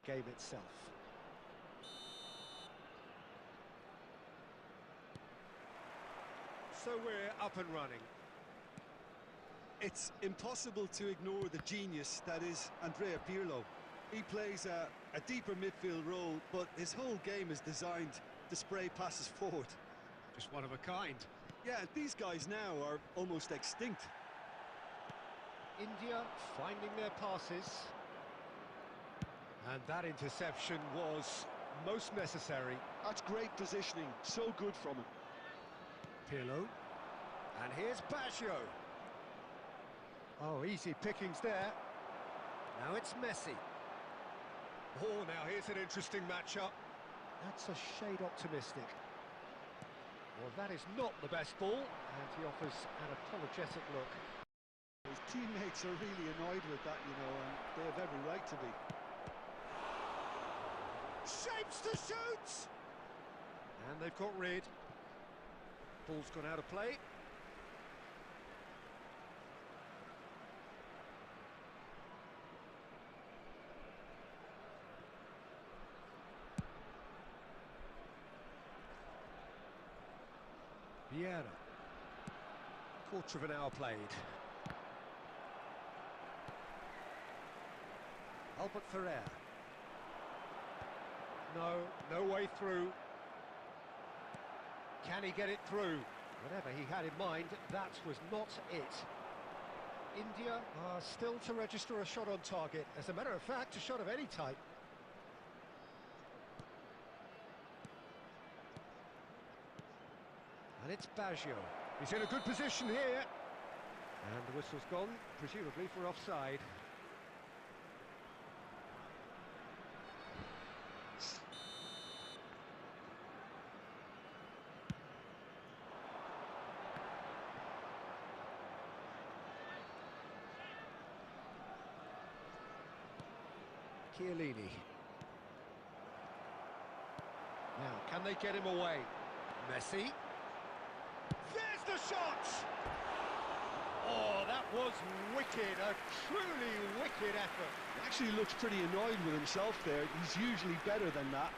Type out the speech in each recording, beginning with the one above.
game itself. So we're up and running. It's impossible to ignore the genius that is Andrea Pirlo. He plays a deeper midfield role, but his whole game is designed to spray passes forward. Just one of a kind. Yeah, these guys now are almost extinct. India finding their passes. And that interception was most necessary. That's great positioning, so good from him. Pirlo. And here's Baggio. Oh, easy pickings there. Now it's Messi. Oh, now here's an interesting matchup. That's a shade optimistic. Well, that is not the best ball, and he offers an apologetic look. His teammates are really annoyed with that, you know, and they have every right to be. Shapes to shoot! And they've got rid. Ball's gone out of play. Vieira. Quarter of an hour played. Albert Ferrer. No way through. Can he get it through? Whatever he had in mind, that was not it. India are still to register a shot on target. As a matter of fact, a shot of any type. And it's Baggio. He's in a good position here. And the whistle's gone, presumably for offside. Chiellini. Now, can they get him away? Messi. There's the shot! Oh, that was wicked, a truly wicked effort. He actually looks pretty annoyed with himself there. He's usually better than that.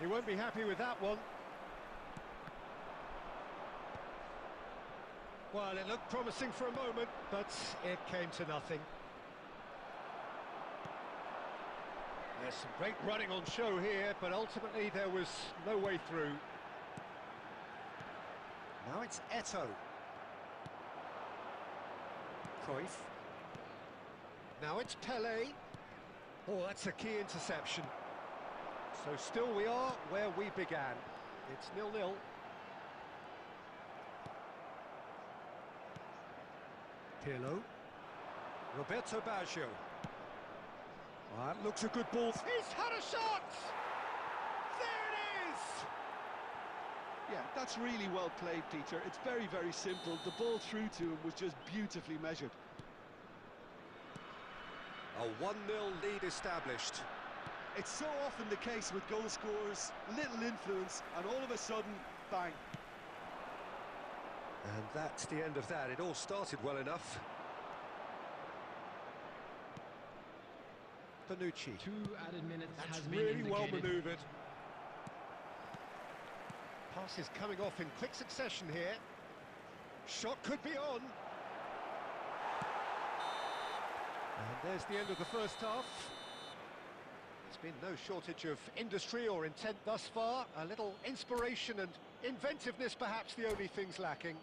He won't be happy with that one. Well, it looked promising for a moment, but it came to nothing. There's some great running on show here, but ultimately there was no way through. Now it's Eto'o. Cruyff. Now it's Pelé. Oh, that's a key interception. So still we are where we began. It's 0-0. Pirlo. Roberto Baggio. Well, that looks a good ball. He's had a shot! There it is! Yeah, that's really well played, Peter. It's very, very simple. The ball through to him was just beautifully measured. A 1-0 lead established. It's so often the case with goal scorers, little influence, and all of a sudden, bang. And that's the end of that. It all started well enough. Bonucci. 2 added minutes That's has been really indicated. well manoeuvred. Pass is coming off in quick succession here. Shot could be on. And there's the end of the first half. There's been no shortage of industry or intent thus far. A little inspiration and inventiveness, perhaps the only things lacking.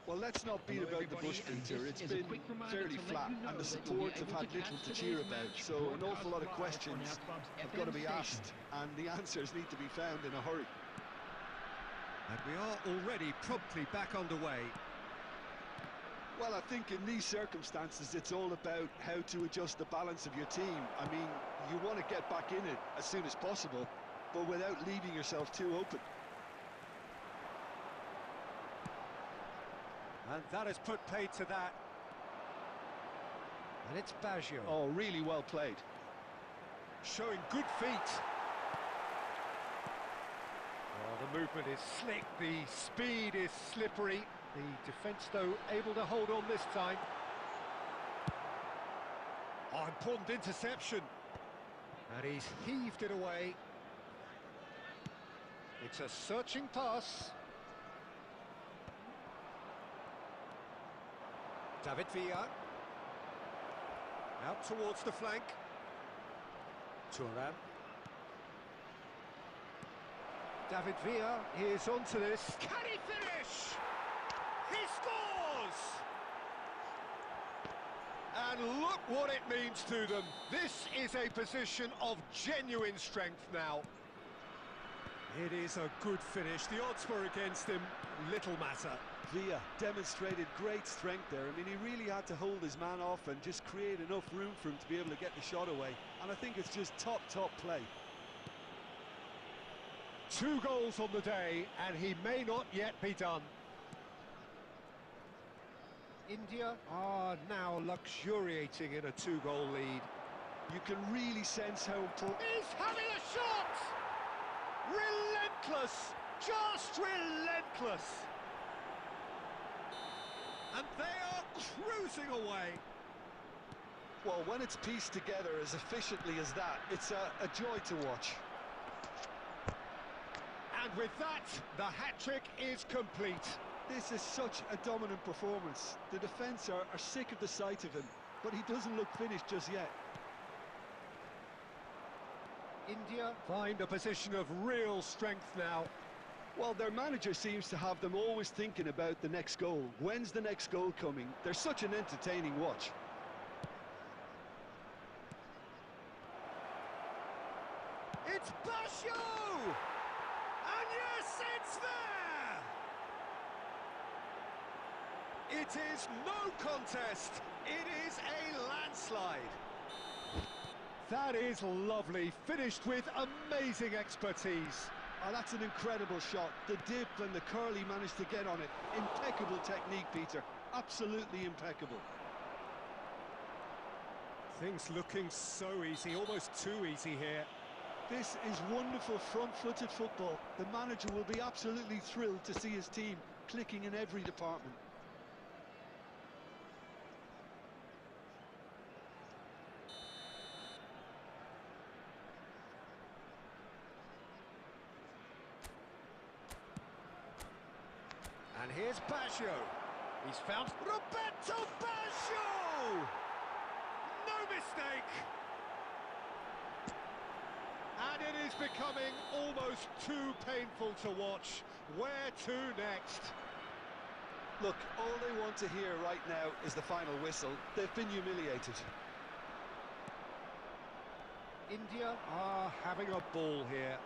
Well, let's not beat about the bush, Peter. It's been fairly flat, and the supports have had little to cheer about, so an awful lot of questions have got to be asked, and the answers need to be found in a hurry. And we are already promptly back underway. Well, I think in these circumstances, it's all about how to adjust the balance of your team. I mean, you want to get back in it as soon as possible, but without leaving yourself too open. And that has put paid to that. And it's Baggio. Oh, really well played. Showing good feet. Oh, the movement is slick, the speed is slippery. The defence, though, able to hold on this time. Oh, important interception. And he's heaved it away. It's a searching pass. David Villa. Out towards the flank. Thuram. David Villa is onto this. Can he finish? He scores! And look what it means to them. This is a position of genuine strength now. It is a good finish. The odds were against him. Little matter. Villa demonstrated great strength there. I mean, he really had to hold his man off and just create enough room for him to be able to get the shot away. And I think it's just top play. 2 goals on the day, and he may not yet be done. India are now luxuriating in a 2-goal lead. You can really sense how important... He's having a shot! Relentless! Just relentless! And they are cruising away. Well, when it's pieced together as efficiently as that, it's a joy to watch. And with that, the hat-trick is complete. This is such a dominant performance. The defence are sick of the sight of him, but he doesn't look finished just yet. India find a position of real strength now. Well, their manager seems to have them always thinking about the next goal. When's the next goal coming? They're such an entertaining watch. It's Baggio! And yes, it's there! It is no contest. It is a landslide. That is lovely, finished with amazing expertise. Oh, that's an incredible shot. The dip and the curl he managed to get on it. Impeccable technique, Peter. Absolutely impeccable. Things looking so easy, almost too easy here. This is wonderful front-footed football. The manager will be absolutely thrilled to see his team clicking in every department. And here's Baggio. He's found Roberto Baggio! No mistake! And it is becoming almost too painful to watch. Where to next? Look, all they want to hear right now is the final whistle. They've been humiliated. India are having a ball here.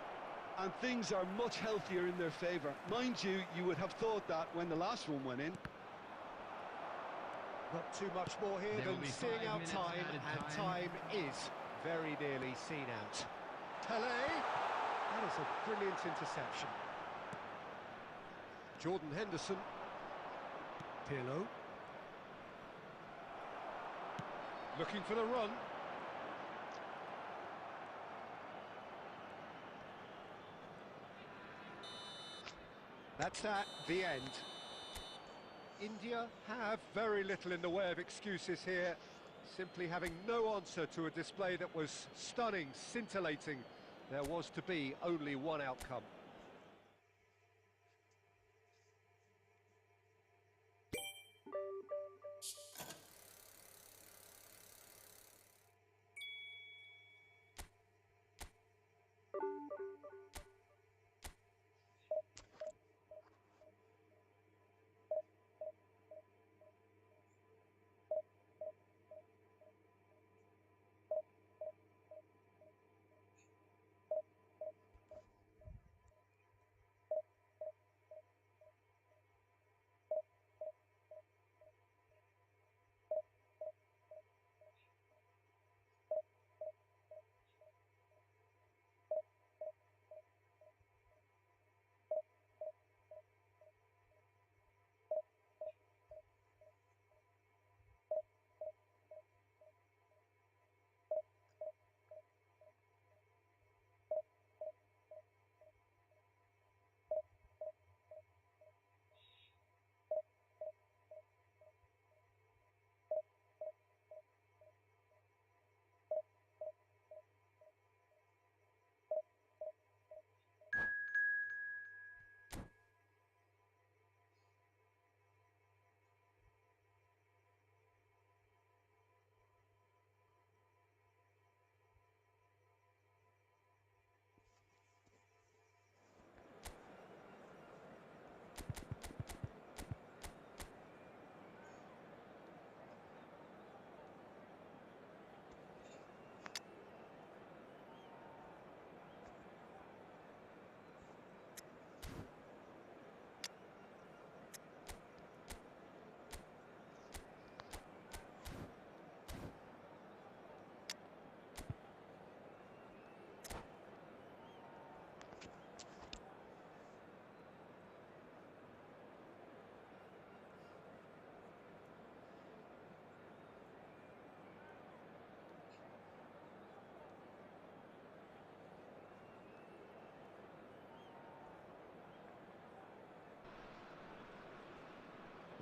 And things are much healthier in their favour. Mind you, you would have thought that when the last one went in. Not too much more here than seeing out time, and time is very nearly seen out. Pele, that is a brilliant interception. Jordan Henderson. Pirlo. Looking for the run. That's at the end. India have very little in the way of excuses here, simply having no answer to a display that was stunning, scintillating. There was to be only one outcome.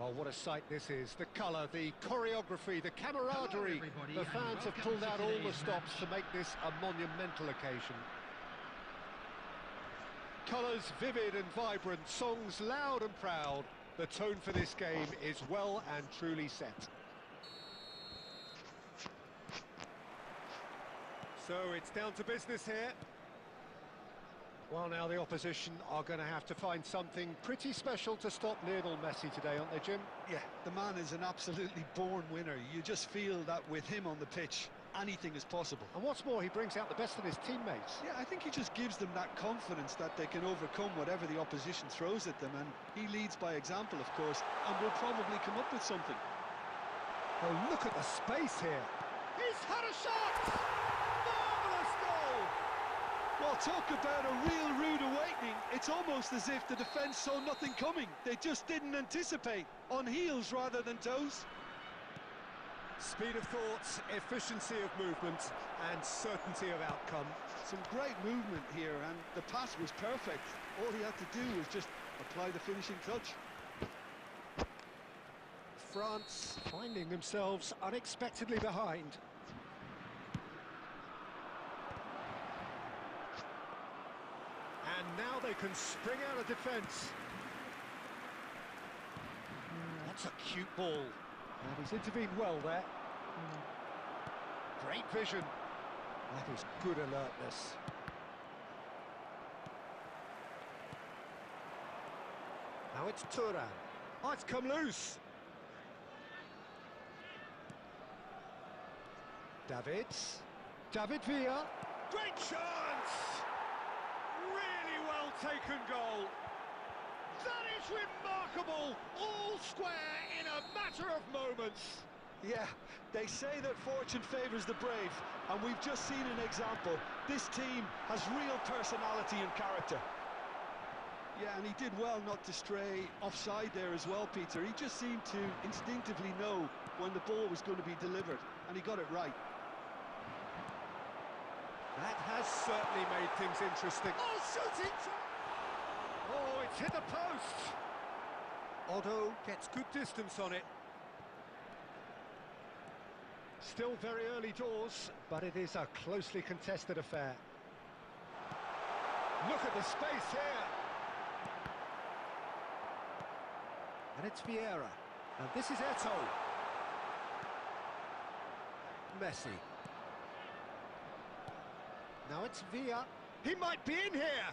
Oh, what a sight this is. The colour, the choreography, the camaraderie. The fans have pulled out all the stops to make this a monumental occasion. Colours vivid and vibrant, songs loud and proud. The tone for this game is well and truly set. So it's down to business here. Well, now the opposition are going to have to find something pretty special to stop Lionel Messi today, aren't they, Jim? Yeah, the man is an absolutely born winner. You just feel that with him on the pitch, anything is possible. And what's more, he brings out the best in his teammates. Yeah, I think he just gives them that confidence that they can overcome whatever the opposition throws at them, and he leads by example, of course, and will probably come up with something. Oh, look at the space here. He's had a shot! Marvellous goal! Well, talk about a real rude awakening. It's almost as if the defence saw nothing coming. They just didn't anticipate, on heels rather than toes. Speed of thoughts, efficiency of movement, and certainty of outcome. Some great movement here, and the pass was perfect. All he had to do was just apply the finishing touch. France finding themselves unexpectedly behind. And now they can spring out of defence. That's a cute ball. And he's intervened well there. Great vision. That is good alertness. Now it's Thuram. Oh, it's come loose. David Villa. Great chance! Really well taken goal. That is remarkable. All square in a matter of moments. Yeah, they say that fortune favours the brave, and we've just seen an example. This team has real personality and character. Yeah, and he did well not to stray offside there as well, Peter. He just seemed to instinctively know when the ball was going to be delivered, and he got it right. That has certainly made things interesting. Oh, shooting! Oh, it's hit the post! Otto gets good distance on it. Still very early doors, but it is a closely contested affair. Look at the space here! And it's Vieira. And this is Eto'o. Messi. Now it's Villa. He might be in here!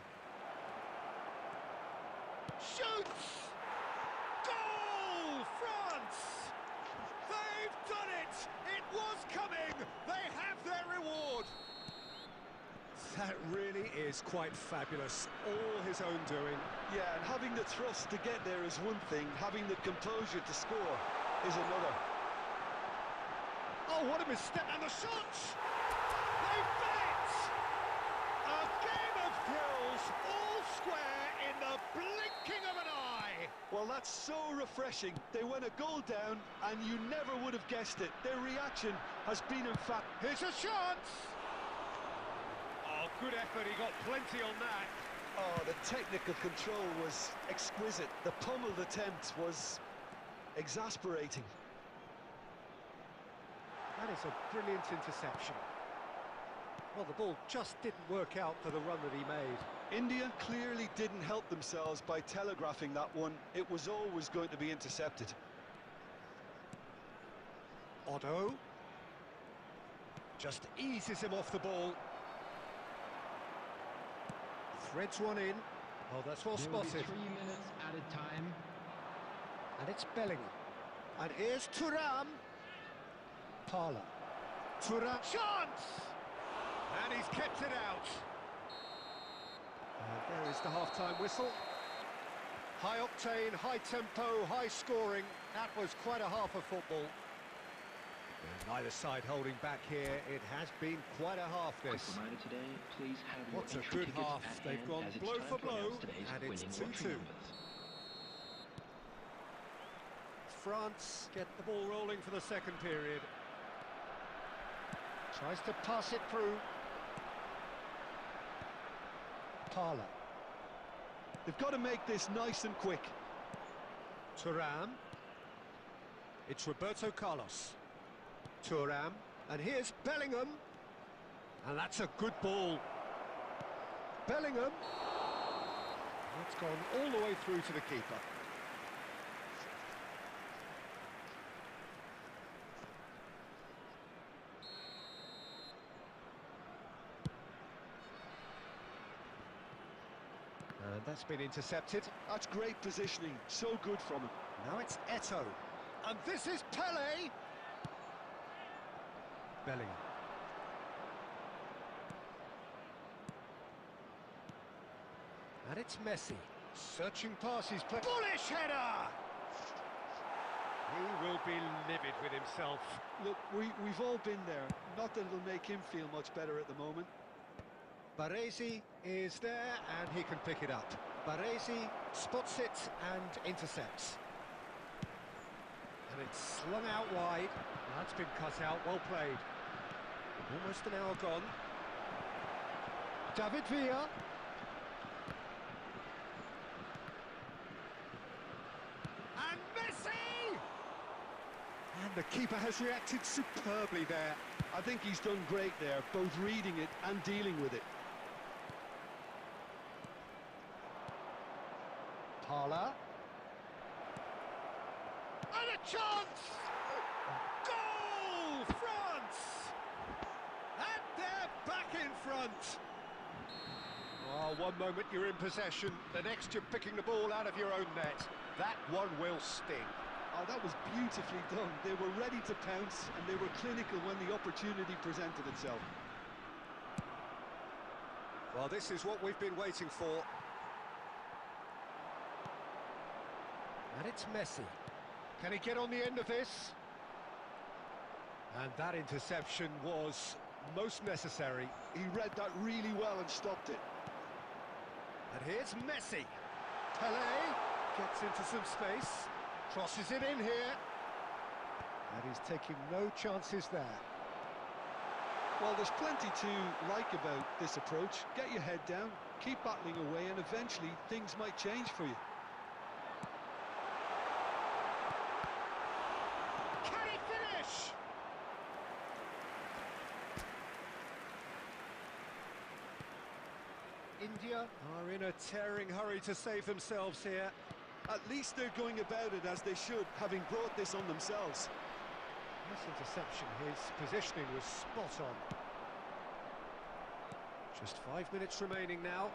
Shoots! Goal! France! They've done it! It was coming! They have their reward! That really is quite fabulous. All his own doing. Yeah, and having the thrust to get there is one thing. Having the composure to score is another. Oh, what a mistake! And the shots! They fit! A game of thrills, all square in the blinking of an eye! Well, that's so refreshing. They went a goal down, and you never would have guessed it. Their reaction has been emphatic. Here's a chance! Oh, good effort, he got plenty on that. Oh, the technical control was exquisite. The pummeled attempt was exasperating. That is a brilliant interception. Well, the ball just didn't work out for the run that he made. India clearly didn't help themselves by telegraphing that one. It was always going to be intercepted. Otto just eases him off the ball. Threads one in. Oh, that's well spotted. 3 minutes added time. And it's Bellingham. And here's Thuram. Parla. Thuram. Chance! And he's kept it out. And there is the half-time whistle. High octane, high tempo, high scoring. That was quite a half of football. And neither side holding back here. It has been quite a half, this. What's a good half. They've gone blow for blow, and it's 2-2. France get the ball rolling for the second period. Tries to pass it through. Parla. They've got to make this nice and quick. Thuram. It's Roberto Carlos. Thuram. And here's Bellingham. And that's a good ball. Bellingham. That's gone all the way through to the keeper. And that's been intercepted. That's great positioning, so good from him. Now it's Eto'o. And this is Pele! Bellingham. And it's Messi. Searching past his play. Bullish header! He will be livid with himself. Look, we've all been there. Not that it'll make him feel much better at the moment. Baresi is there and he can pick it up. Baresi spots it and intercepts. And it's slung out wide. That's been cut out, well played. Almost an hour gone. David Villa. And Messi! And the keeper has reacted superbly there. I think he's done great there, both reading it and dealing with it. Parla. And a chance! Goal! France! And they're back in front. Oh, one moment you're in possession, the next you're picking the ball out of your own net. That one will sting. Oh, that was beautifully done. They were ready to pounce and they were clinical when the opportunity presented itself. Well, this is what we've been waiting for. And it's Messi. Can he get on the end of this? And that interception was most necessary. He read that really well and stopped it. And here's Messi. Pele gets into some space, crosses it in here. And he's taking no chances there. Well, there's plenty to like about this approach. Get your head down, keep battling away, and eventually things might change for you. Can he finish? India are in a tearing hurry to save themselves here. At least they're going about it as they should, having brought this on themselves. This interception, his positioning was spot on. Just 5 minutes remaining now.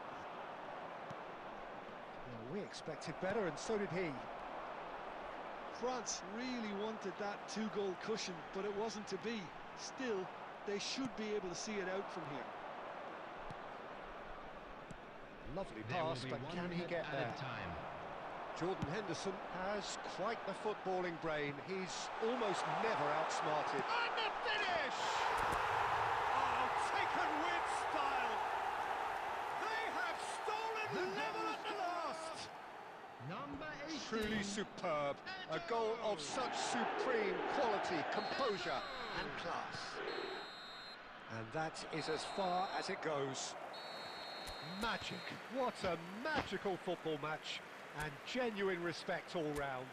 Well, we expected better, and so did he. France really wanted that two-goal cushion, but it wasn't to be. Still, they should be able to see it out from here. Lovely pass, but can he get there? Jordan Henderson has quite the footballing brain. He's almost never outsmarted. And the finish! Oh, taken with style. They have stolen the level at the last. Number 18. Truly superb. A goal of such supreme quality, composure and class. And that is as far as it goes. Magic. What a magical football match. And genuine respect all round.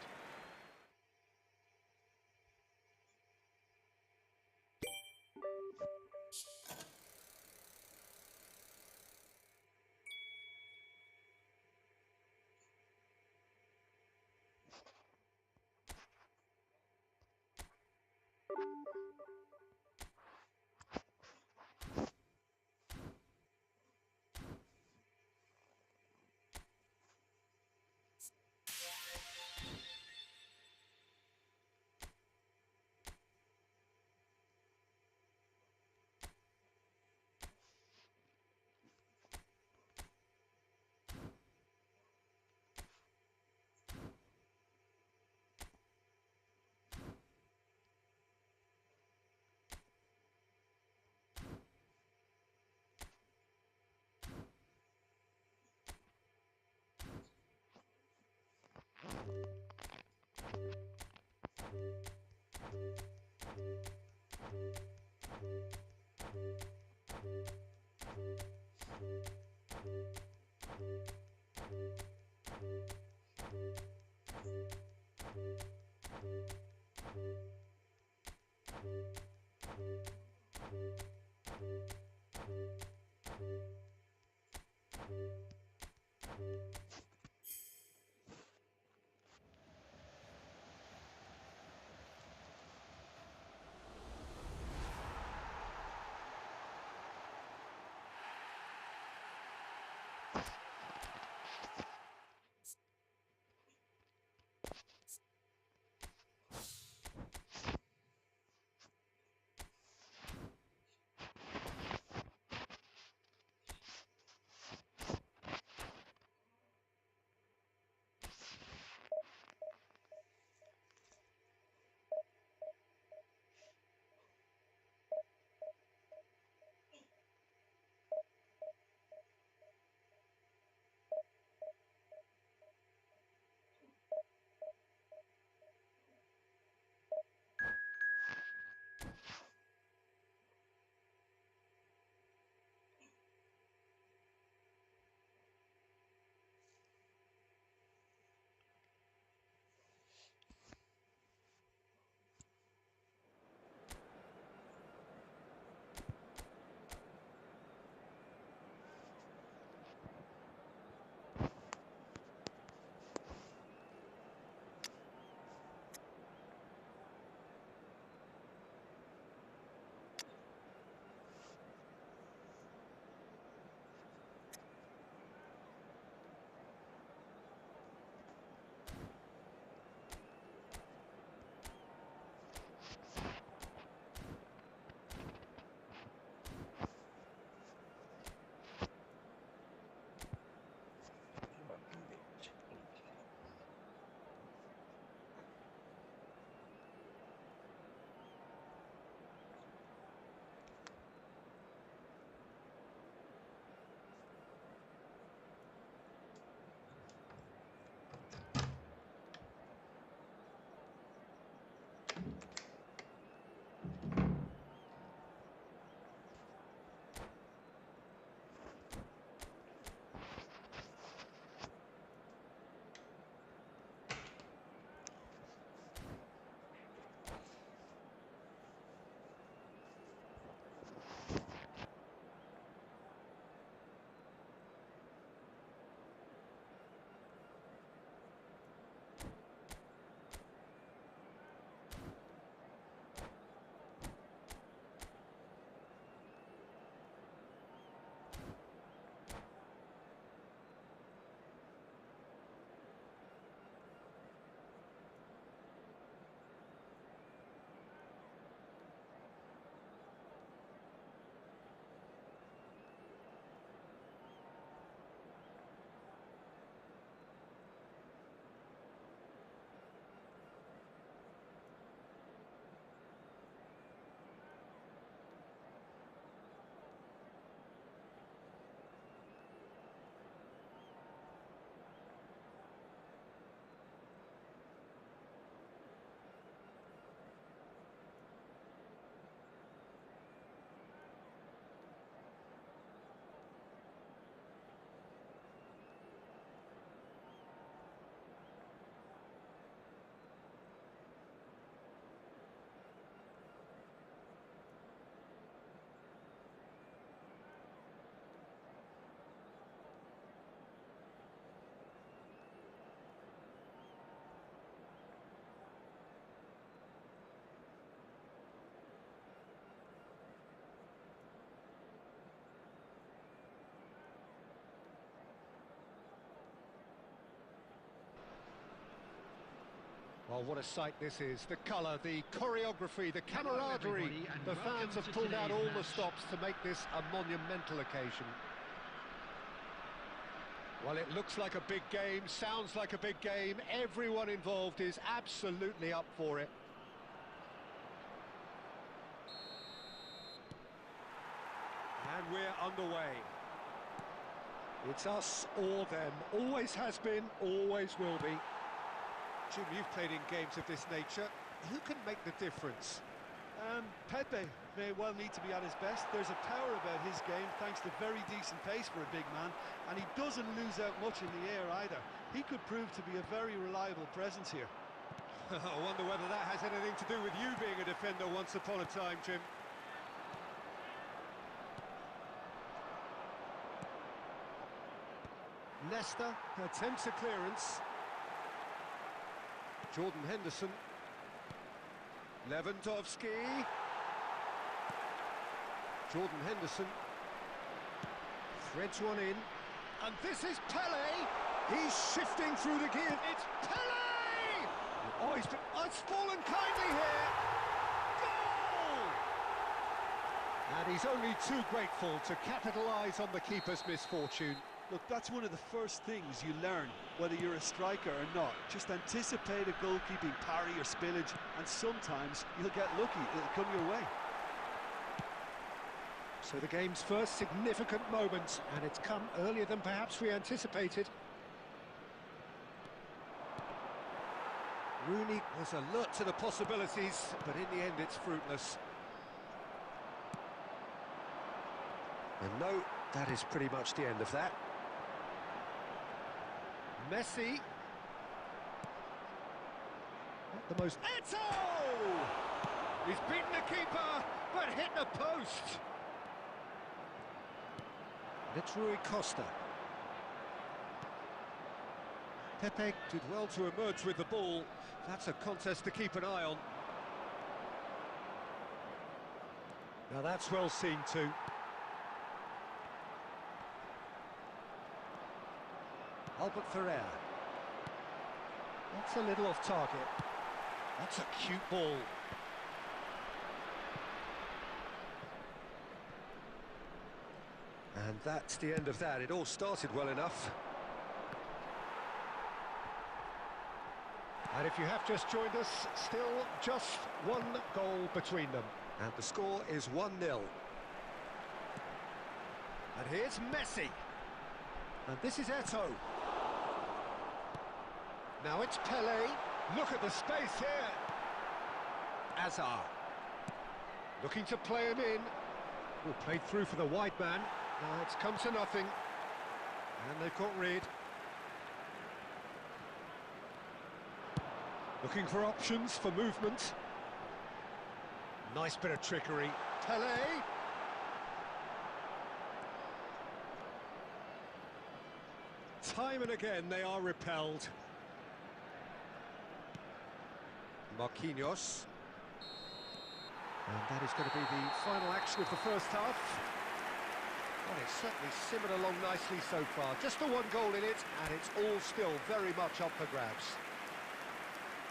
Oh, what a sight this is. The colour, the choreography, the camaraderie. The fans have pulled out all the stops to make this a monumental occasion. Well, it looks like a big game, sounds like a big game. Everyone involved is absolutely up for it. And we're underway. It's us or them. Always has been, always will be. Jim, you've played in games of this nature. Who can make the difference? Pepe may well need to be at his best. There's a power about his game, thanks to very decent pace for a big man, and he doesn't lose out much in the air either. He could prove to be a very reliable presence here. I wonder whether that has anything to do with you being a defender once upon a time, Jim. Nesta attempts a clearance. Jordan Henderson. Lewandowski. Jordan Henderson. Threads one in. And this is Pele. He's shifting through the gear. It's Pele! Oh, it's fallen kindly here. Goal! And he's only too grateful to capitalise on the keeper's misfortune. Look, that's one of the first things you learn, whether you're a striker or not. Just anticipate a goalkeeping parry or spillage, and sometimes you'll get lucky, it'll come your way. So the game's first significant moment, and it's come earlier than perhaps we anticipated. Rooney was alert to the possibilities, but in the end it's fruitless. And no, that is pretty much the end of that. Messi. Not the most... Eto! He's beaten the keeper, but hit the post. And it's Rui Costa. Pepe did well to emerge with the ball. That's a contest to keep an eye on. Now that's well seen too. Albert Ferrer. That's a little off target. That's a cute ball. And that's the end of that. It all started well enough. And if you have just joined us, still just one goal between them. And the score is 1-0. And here's Messi. And this is Eto. Now it's Pele. Look at the space here. Azar. Looking to play him in. Oh, played through for the wide man. Now it's come to nothing. And they've got rid. Looking for options for movement. Nice bit of trickery. Pele. Time and again they are repelled. Marquinhos. And that is going to be the final action of the first half. Well, it's certainly simmered along nicely so far. Just the one goal in it, and it's all still very much up for grabs.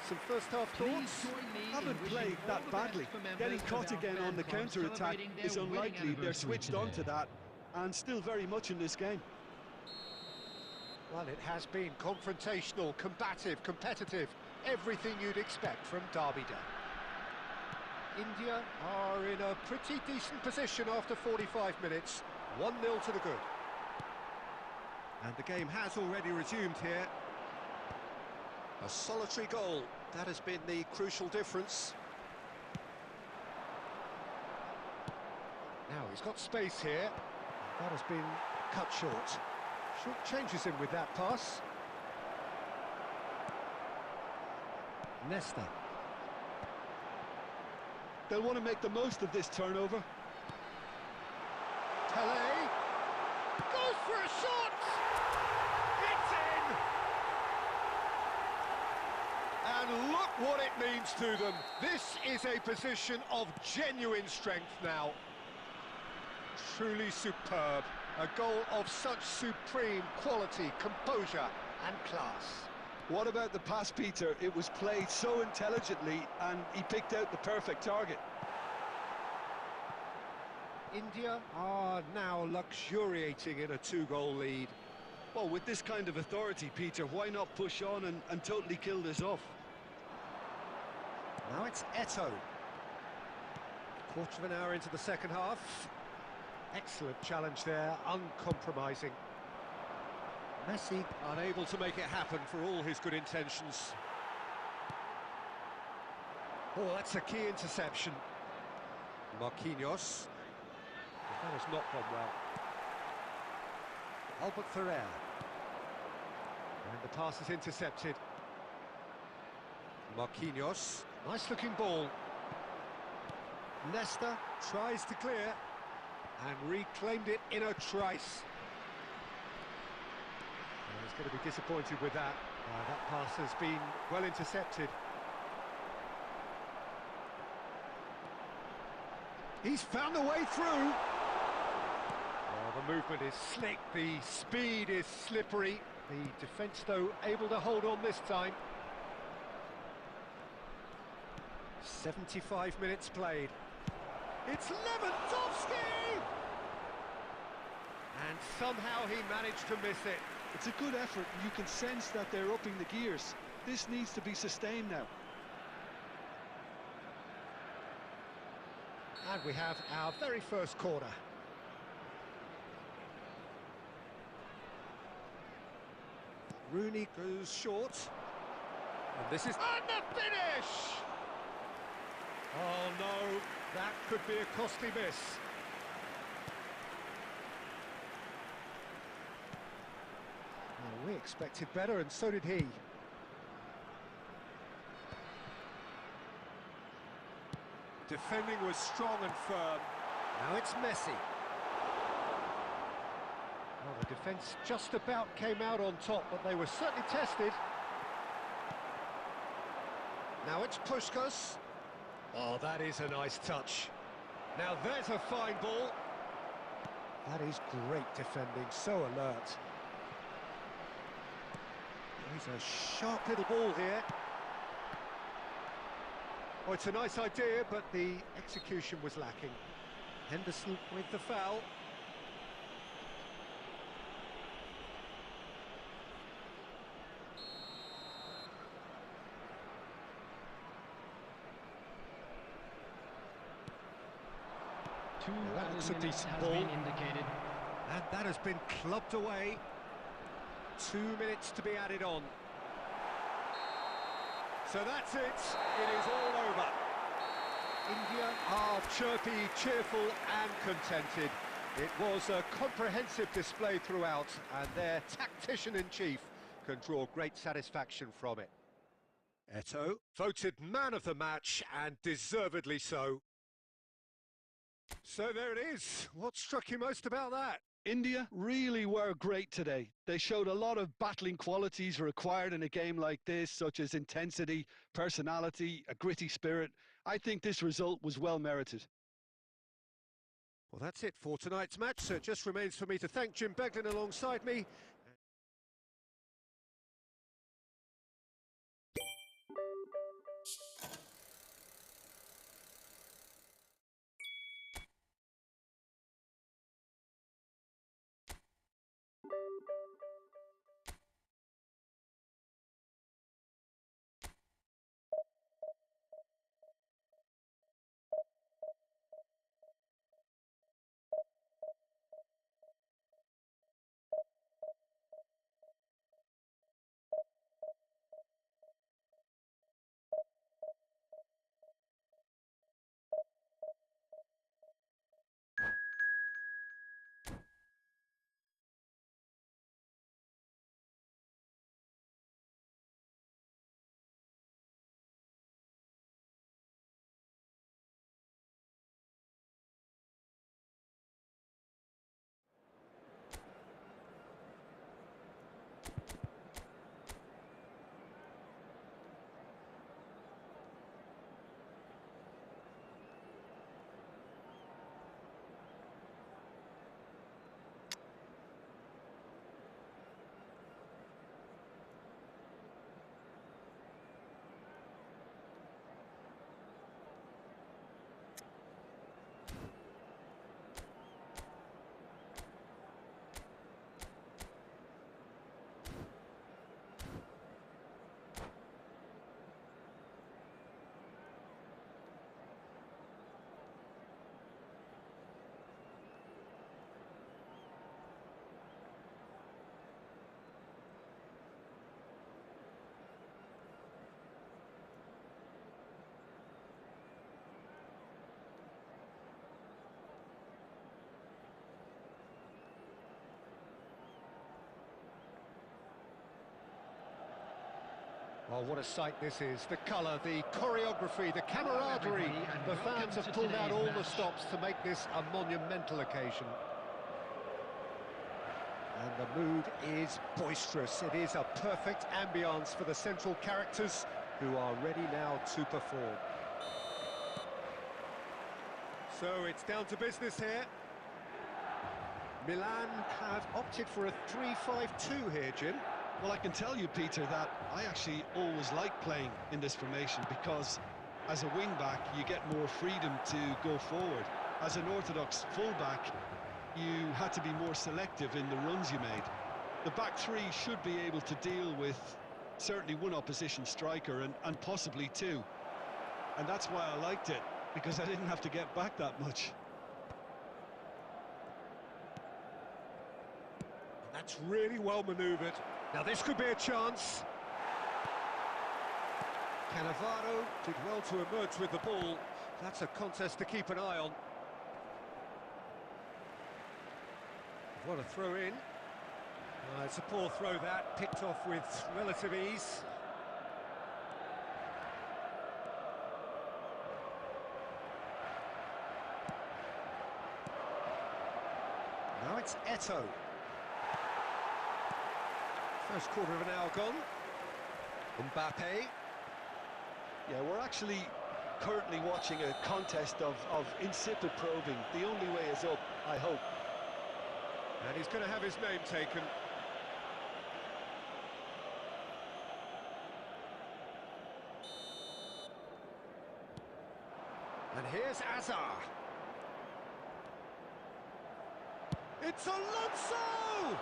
Some first half thoughts? Haven't played that badly. Getting caught again on the counter-attack is unlikely. They're switched on to that, and still very much in this game. Well, it has been confrontational, combative, competitive. Everything you'd expect from Derby Day. India are in a pretty decent position after 45 minutes. 1-0 to the good. And the game has already resumed here. A solitary goal. That has been the crucial difference. Now he's got space here. That has been cut short. Short changes him with that pass. Nesta. They'll want to make the most of this turnover. Pele goes for a shot! It's in! And look what it means to them. This is a position of genuine strength now. Truly superb. A goal of such supreme quality, composure and class. What about the pass, Peter? It was played so intelligently and he picked out the perfect target. India are now luxuriating in a 2-goal lead. Well, with this kind of authority, Peter, why not push on and totally kill this off? Now it's Eto. Quarter of an hour into the second half. Excellent challenge there, uncompromising. Messi unable to make it happen for all his good intentions. Oh, that's a key interception. Marquinhos. That has not gone well. Albert Ferrer. And the pass is intercepted. Marquinhos. Nice looking ball. Nesta tries to clear and reclaimed it in a trice. Well, he's going to be disappointed with that. That pass has been well intercepted. He's found a way through. Oh, the movement is slick, the speed is slippery. The defence, though, able to hold on this time. 75 minutes played. It's Lewandowski! And somehow he managed to miss it. It's a good effort, and you can sense that they're upping the gears. This needs to be sustained now. And we have our very first corner. Rooney goes short. And this is... And the finish! Oh no, that could be a costly miss. Well, we expected better, and so did he. Defending was strong and firm. Now it's Messi. Well, the defence just about came out on top, but they were certainly tested. Now it's Puskás. Oh, that is a nice touch. Now there's a fine ball. That is great defending, so alert. He's a sharp little ball here. Oh, it's a nice idea, but the execution was lacking. Henderson with the foul. That looks a decent ball. And that has been clubbed away. 2 minutes to be added on. So that's it. It is all over. India are chirpy, cheerful and contented. It was a comprehensive display throughout, and their tactician-in-chief can draw great satisfaction from it. Eto, voted man of the match, and deservedly so. So there it is. What struck you most about that? India really were great today. They showed a lot of battling qualities required in a game like this, such as intensity, personality, a gritty spirit. I think this result was well merited. Well, that's it for tonight's match, so it just remains for me to thank Jim Beglin alongside me. Oh, what a sight this is. The colour, the choreography, the camaraderie. The fans have pulled out all the stops to make this a monumental occasion. And the mood is boisterous. It is a perfect ambience for the central characters who are ready now to perform. So it's down to business here. Milan have opted for a 3-5-2 here, Jim. Well, I can tell you, Peter, that I actually always like playing in this formation because as a wing-back, you get more freedom to go forward. As an orthodox full-back, you had to be more selective in the runs you made. The back three should be able to deal with certainly one opposition striker and possibly two. And that's why I liked it, because I didn't have to get back that much. That's really well manoeuvred. Now this could be a chance. Cannavaro did well to emerge with the ball. That's a contest to keep an eye on. What a throw in. It's a poor throw that, picked off with relative ease. Now it's Eto'o. First quarter of an hour gone. Mbappe. Yeah, we're actually currently watching a contest of insipid probing. The only way is up, I hope. And he's going to have his name taken. And here's Azar. It's Alonso!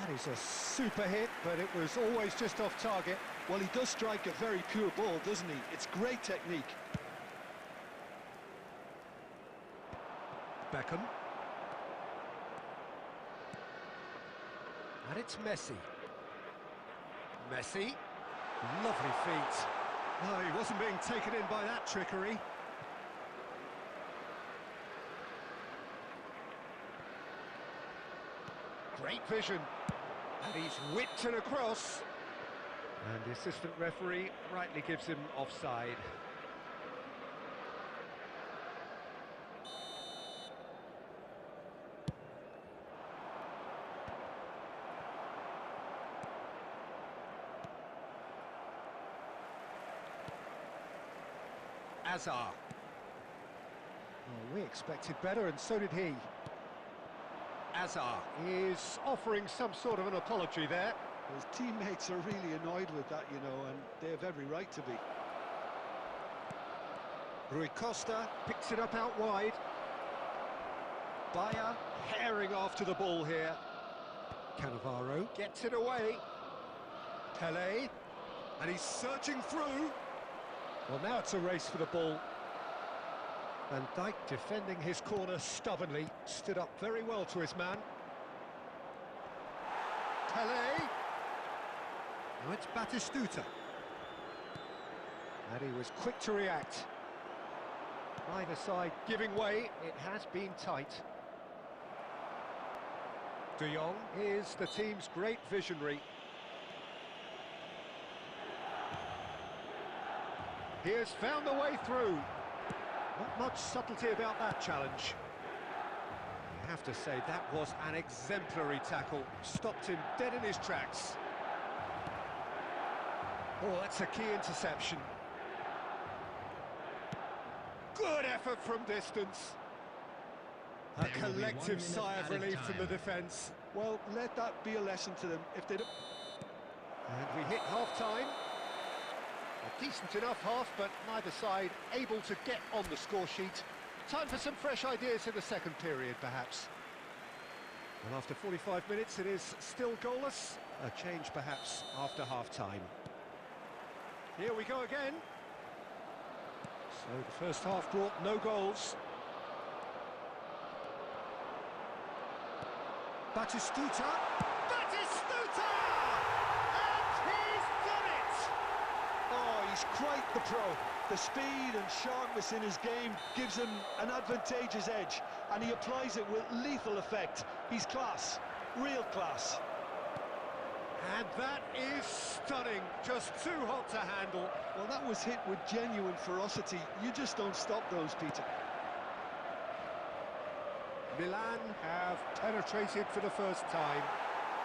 That is a super hit, but it was always just off target. Well, he does strike a very pure ball, doesn't he? It's great technique. Beckham. And it's Messi. Messi. Lovely feet. Oh, he wasn't being taken in by that trickery. Great vision. And he's whipped it across. And the assistant referee rightly gives him offside. Azar. Oh, we expected better, and so did he. Azar is offering some sort of an apology there. His teammates are really annoyed with that, you know, and they have every right to be. Rui Costa picks it up out wide. Bayer herring after the ball here. Cannavaro gets it away. Pelé, and he's searching through. Well, now it's a race for the ball. Van Dijk defending his corner stubbornly, stood up very well to his man. Pelé. Now it's Batistuta. And he was quick to react. Either side giving way, it has been tight. De Jong is the team's great visionary. He has found the way through. Not much subtlety about that challenge. You have to say that was an exemplary tackle. Stopped him dead in his tracks. Oh, that's a key interception. Good effort from distance. A collective sigh of relief from the defence. Well, let that be a lesson to them. If they don't... And we hit half-time. A decent enough half, but neither side able to get on the score sheet. Time for some fresh ideas in the second period, perhaps. And after 45 minutes, it is still goalless. A change, perhaps, after half-time. Here we go again. So the first half brought no goals. Batistuta! Batistuta! And he's done it! Oh, he's quite the pro. The speed and sharpness in his game gives him an advantageous edge, and he applies it with lethal effect. He's class, real class. And that is stunning, just too hot to handle. Well, that was hit with genuine ferocity. You just don't stop those, Peter. Milan have penetrated for the first time.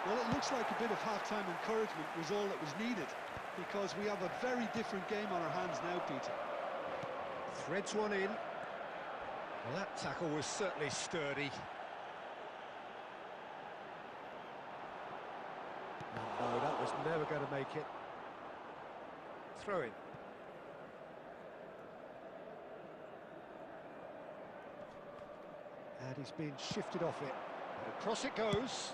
Well, it looks like a bit of half-time encouragement was all that was needed, because we have a very different game on our hands now, Peter. Threads one in. Well, that tackle was certainly sturdy. No, that was never going to make it. Throw in. And he's been shifted off it. And across it goes.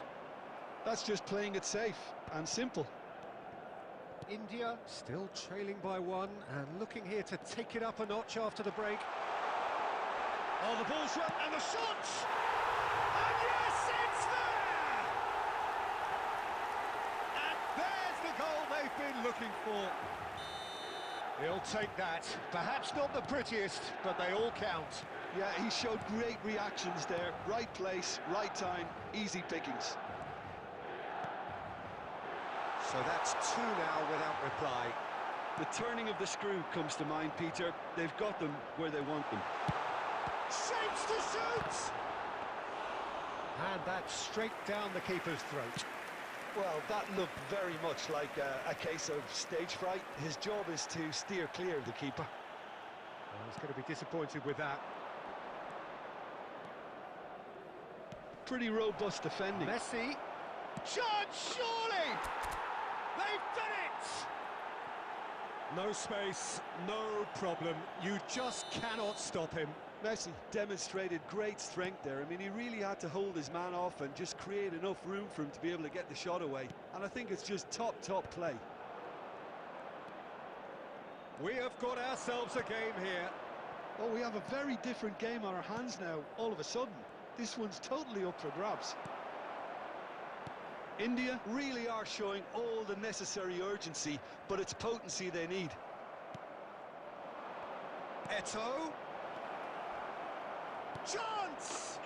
That's just playing it safe and simple. India still trailing by one and looking here to take it up a notch after the break. Oh, the ball's run and the shot! And yes, it's there! And there's the goal they've been looking for. He'll take that. Perhaps not the prettiest, but they all count. Yeah, he showed great reactions there. Right place, right time, easy pickings. So that's two now without reply. The turning of the screw comes to mind, Peter. They've got them where they want them. Shapes to shoot! And that's straight down the keeper's throat. Well, that looked very much like a case of stage fright. His job is to steer clear of the keeper. Well, he's going to be disappointed with that. Pretty robust defending. Messi. Chance, surely! They've done it! No space, no problem. You just cannot stop him. Messi demonstrated great strength there. I mean, he really had to hold his man off and just create enough room for him to be able to get the shot away. And I think it's just top play. We have got ourselves a game here. Oh, we have a very different game on our hands now, all of a sudden. This one's totally up for grabs. India really are showing all the necessary urgency, but it's potency they need. Eto'o. Chance!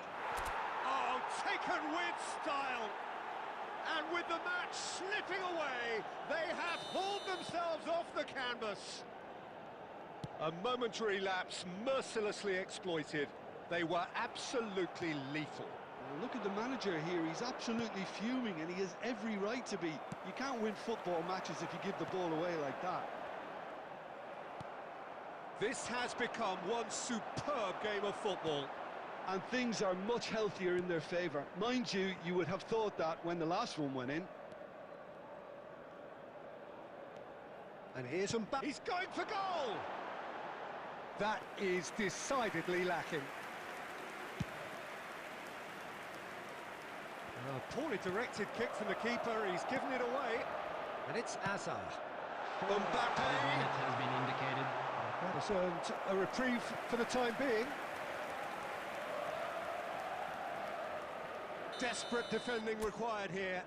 Oh, taken with style. And with the match slipping away, they have hauled themselves off the canvas. A momentary lapse mercilessly exploited. They were absolutely lethal. Look at the manager here, he's absolutely fuming and he has every right to be. You can't win football matches if you give the ball away like that. This has become one superb game of football. And things are much healthier in their favour. Mind you, you would have thought that when the last one went in. And here's Mbappe. He's going for goal! That is decidedly lacking. A poorly directed kick from the keeper, he's given it away, and it's Hazard. Mbappe! Has been indicated. That has earned a reprieve for the time being. Desperate defending required here.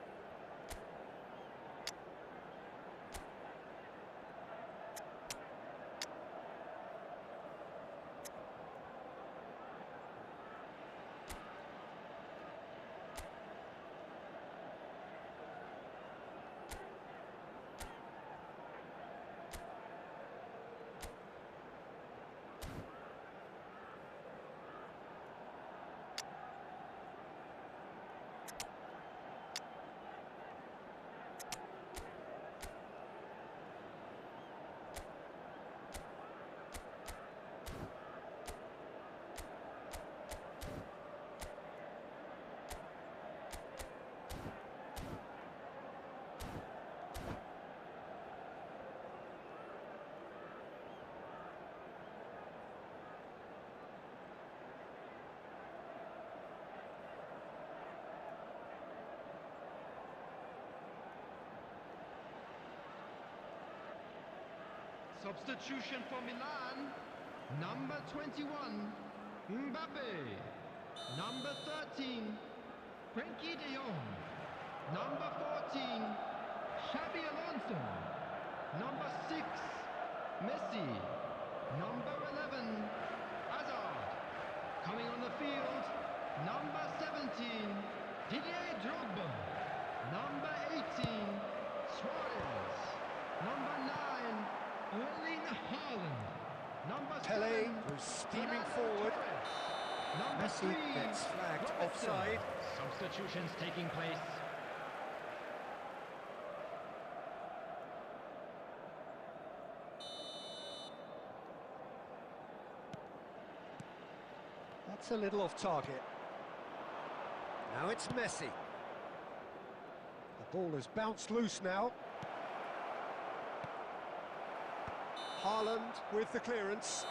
Substitution for Milan. Number 21, Mbappe. Number 13, Frenkie de Jong. Number 14, Xabi Alonso. Number 6, Messi. Number 11, Hazard. Coming on the field, number 17, Didier Drogba. Number 18, steaming forward. Messi gets flagged offside. Substitutions taking place. That's a little off target. Now it's Messi. The ball has bounced loose now. Haaland with the clearance.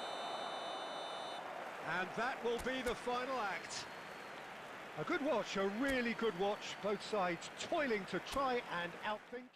And that will be the final act. A good watch, a really good watch. Both sides toiling to try and outthink.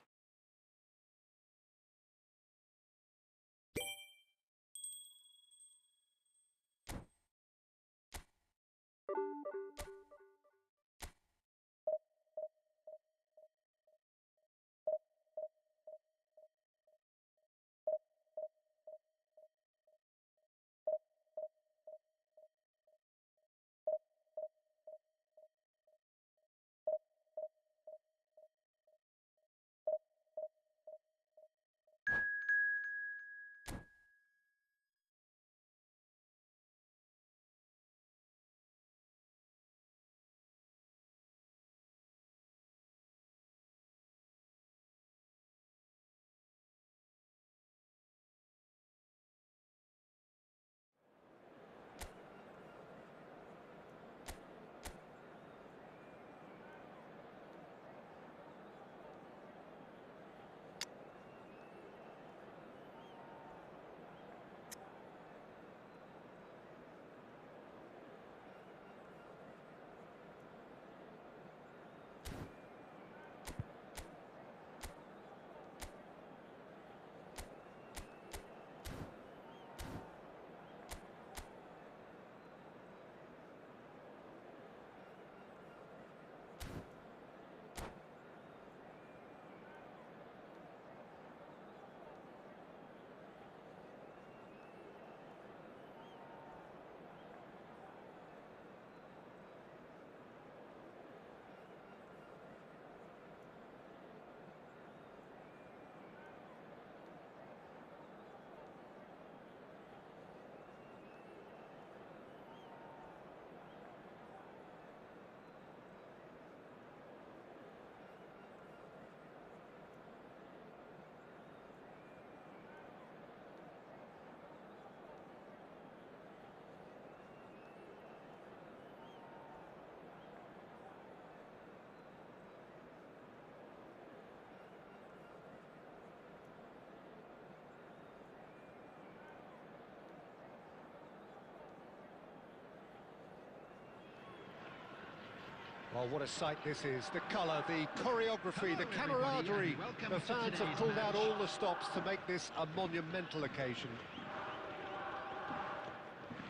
Well, what a sight this is. The colour, the choreography, the camaraderie. The fans have pulled out all the stops to make this a monumental occasion.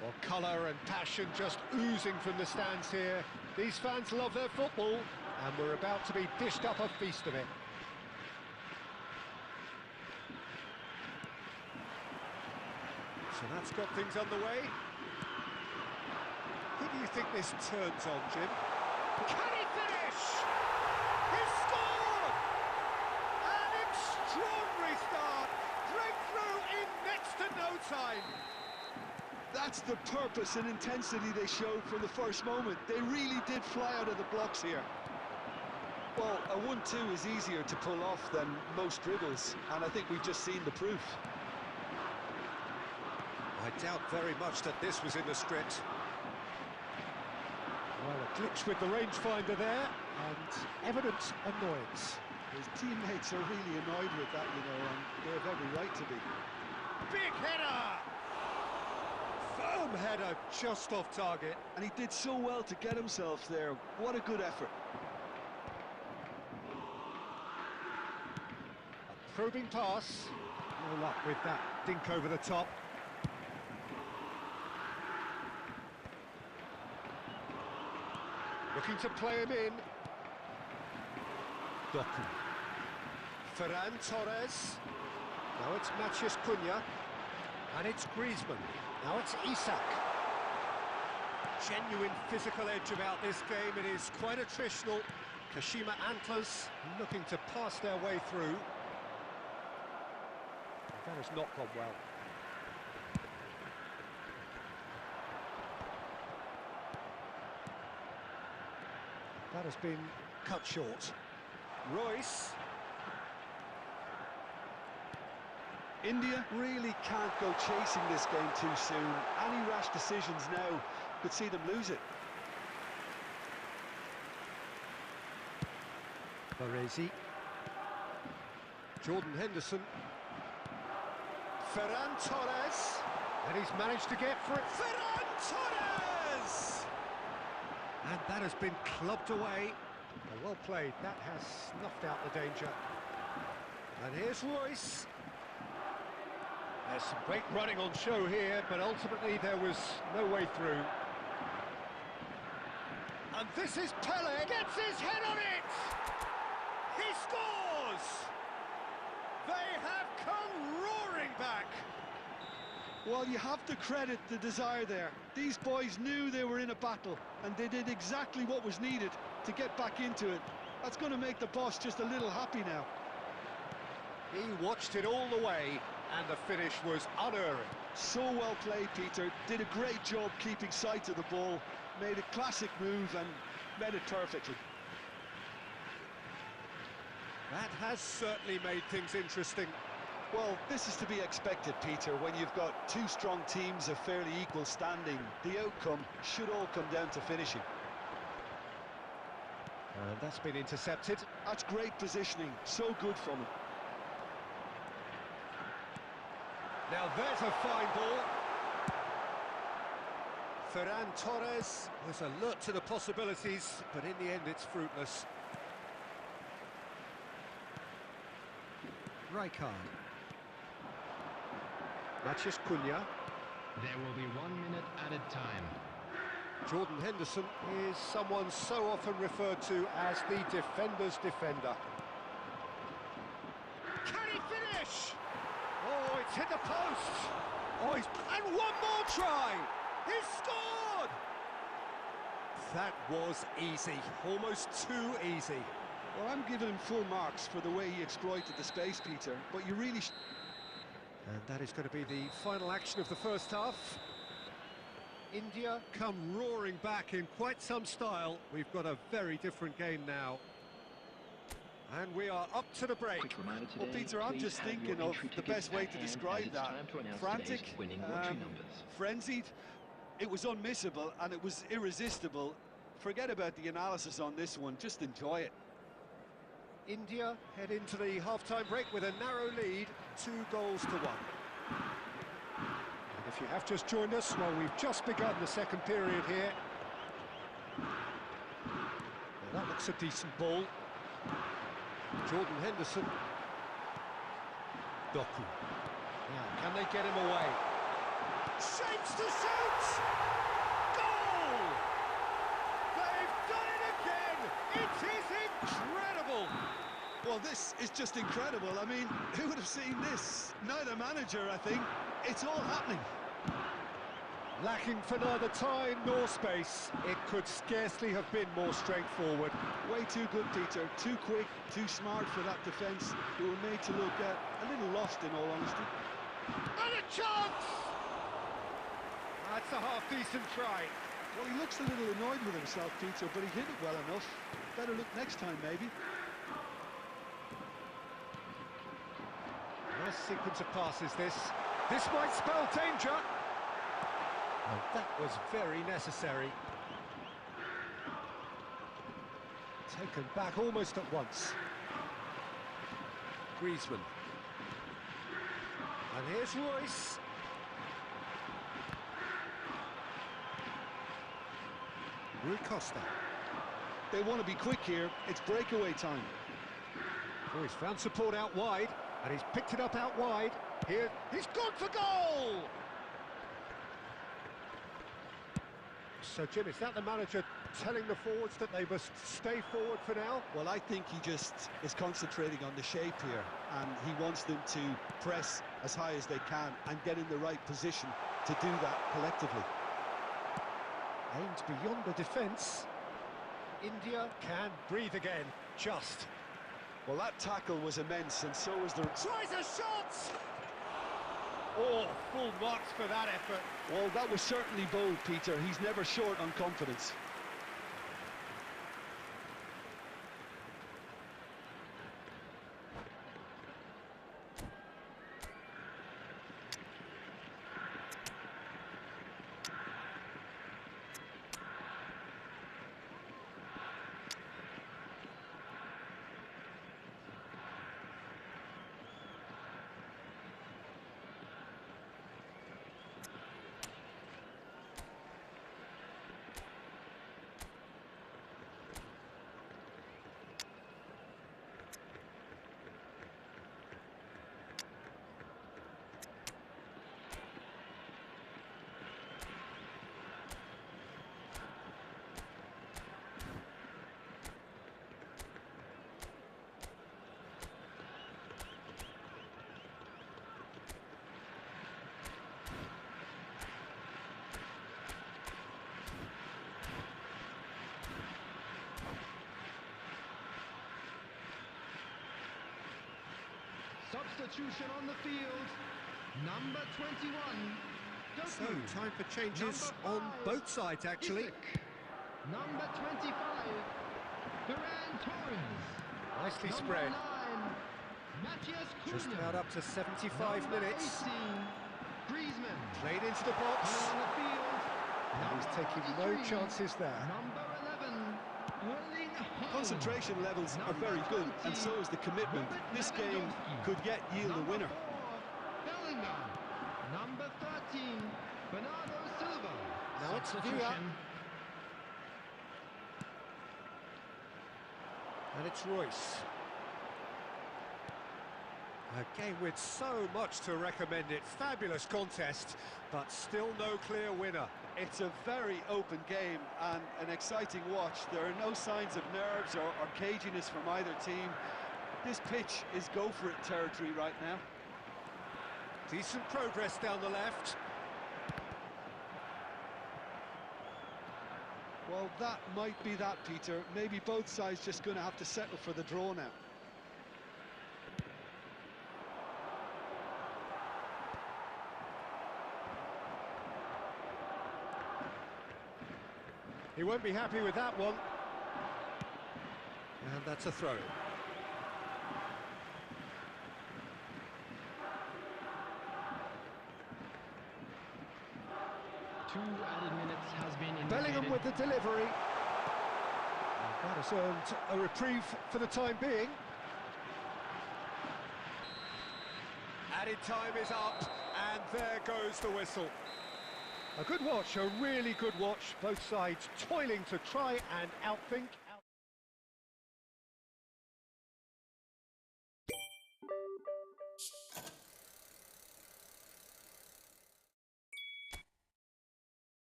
Well, colour and passion just oozing from the stands here. These fans love their football, and we're about to be dished up a feast of it. So that's got things underway. Who do you think this turns on, Jim? Can he finish? He scored! An extraordinary start. Breakthrough in next to no time. That's the purpose and intensity they showed from the first moment. They really did fly out of the blocks here. Well, a 1-2 is easier to pull off than most dribbles, and I think we've just seen the proof. I doubt very much that this was in the script. Well, a glitch with the rangefinder there, and evident annoyance. His teammates are really annoyed with that, you know, and they have every right to be. Big header! Firm header, just off target. And he did so well to get himself there. What a good effort. A probing pass. No luck with that dink over the top. Looking to play him in. Doku. Ferran Torres. Now it's Matheus Cunha. And it's Griezmann. Now it's Isak. Genuine physical edge about this game. It is quite attritional. Kashima Antlers looking to pass their way through. That has not gone well. That has been cut short. Royce. India really can't go chasing this game too soon. Any rash decisions now could see them lose it. Baresi. Jordan Henderson. Ferran Torres. And he's managed to get for it. Ferran Torres! And that has been clubbed away. Well played. That has snuffed out the danger. And here's Royce. There's some great running on show here, but ultimately there was no way through. And this is Pele. Gets his head on it! He scores! They have come roaring back. Well, you have to credit the desire there. These boys knew they were in a battle, and they did exactly what was needed to get back into it. That's going to make the boss just a little happy now. He watched it all the way, and the finish was unerring. So well played, Peter. Did a great job keeping sight of the ball, made a classic move and met it perfectly. That has certainly made things interesting. Well, this is to be expected, Peter. When you've got two strong teams of fairly equal standing, the outcome should all come down to finishing. And that's been intercepted. That's great positioning. So good from him. Now there's a fine ball. Ferran Torres was alert to the possibilities, but in the end it's fruitless. Rijkaard. Matches Cunha. There will be 1 minute added time. Jordan Henderson is someone so often referred to as the defender's defender. Can he finish? Oh, it's hit the post. Oh, and one more try. He scored. That was easy, almost too easy. Well, I'm giving him full marks for the way he exploited the space, Peter, but you really... And that is going to be the final action of the first half. India come roaring back in quite some style. We've got a very different game now. And we are up to the break. Well, Peter, I'm just thinking of the best way to describe that. Frantic, frenzied, it was unmissable and it was irresistible. Forget about the analysis on this one, just enjoy it. India head into the half-time break with a narrow lead, 2-1. And if you have just joined us, well, we've just begun the second period here. Now that looks a decent ball. Jordan Henderson. Doku. Now, can they get him away? Shapes to shoot! Goal! They've done it again! It is incredible! Well, this is just incredible. I mean, who would have seen this? Neither manager, I think. It's all happening. Lacking for neither time nor space. It could scarcely have been more straightforward. Way too good, Peter. Too quick, too smart for that defence. They were made to look a little lost, in all honesty. And a chance! That's a half-decent try. Well, he looks a little annoyed with himself, Peter, but he hit it well enough. Better look next time, maybe. Nice sequence of passes, this. This might spell danger. And that was very necessary. Taken back almost at once. Griezmann. And here's Royce. Rui Costa. They want to be quick here. It's breakaway time. Oh, he's found support out wide, and he's picked it up out wide. Here, he's gone for goal! So, Jim, is that the manager telling the forwards that they must stay forward for now? Well, I think he just is concentrating on the shape here, and he wants them to press as high as they can and get in the right position to do that collectively. Aimed beyond the defence. India can breathe again, just. Well, that tackle was immense, and so was the... Tries a shot! Oh, full marks for that effort. Well, that was certainly bold, Peter. He's never short on confidence. Substitution on the field. Number 21. So, time for changes on both sides, actually. Number 25. Ferran Torres. Nicely spread. 9. Matthias Just Cunha. about up to 75 minutes. 18. Griezmann. Played into the box. On the field. And he's taking no 43. chances there. Number 11. Erling Haaland. Concentration levels are very good, and so is the commitment. This game could yet yield a winner. Bellingham. Number 13. Bernardo Silva. Now it's Villa. Substitution. And it's Royce. A game with so much to recommend it. Fabulous contest, but still no clear winner. It's a very open game and an exciting watch. There are no signs of nerves or caginess from either team. This pitch is go-for-it territory right now. Decent progress down the left. Well, that might be that, Peter. Maybe both sides just going to have to settle for the draw now. He won't be happy with that one. And that's a throw. Two added minutes has been indicated. Bellingham with the delivery. And that has earned a reprieve for the time being. Added time is up, and there goes the whistle. A good watch, a really good watch. Both sides toiling to try and outthink.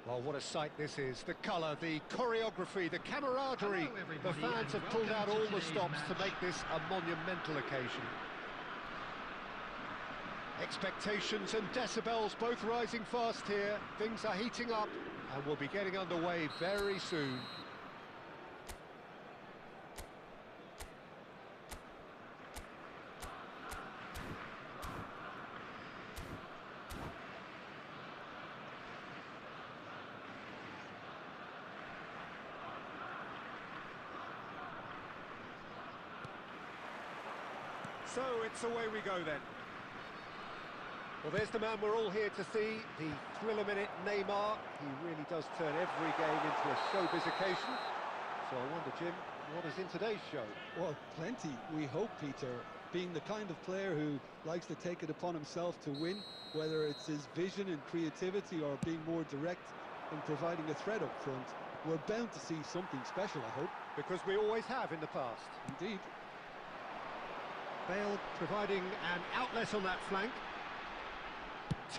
Well, what a sight this is. The colour, the choreography, the camaraderie. The fans have pulled out all the stops to make this a monumental occasion. Expectations and decibels both rising fast here. Things are heating up and we'll be getting underway very soon. So it's away we go then. Well, there's the man we're all here to see, the thriller-minute Neymar. He really does turn every game into a showbiz occasion. So I wonder, Jim, what is in today's show? Well, plenty, we hope, Peter. Being the kind of player who likes to take it upon himself to win, whether it's his vision and creativity or being more direct in providing a threat up front, we're bound to see something special, I hope. Because we always have in the past. Indeed. Bale providing an outlet on that flank.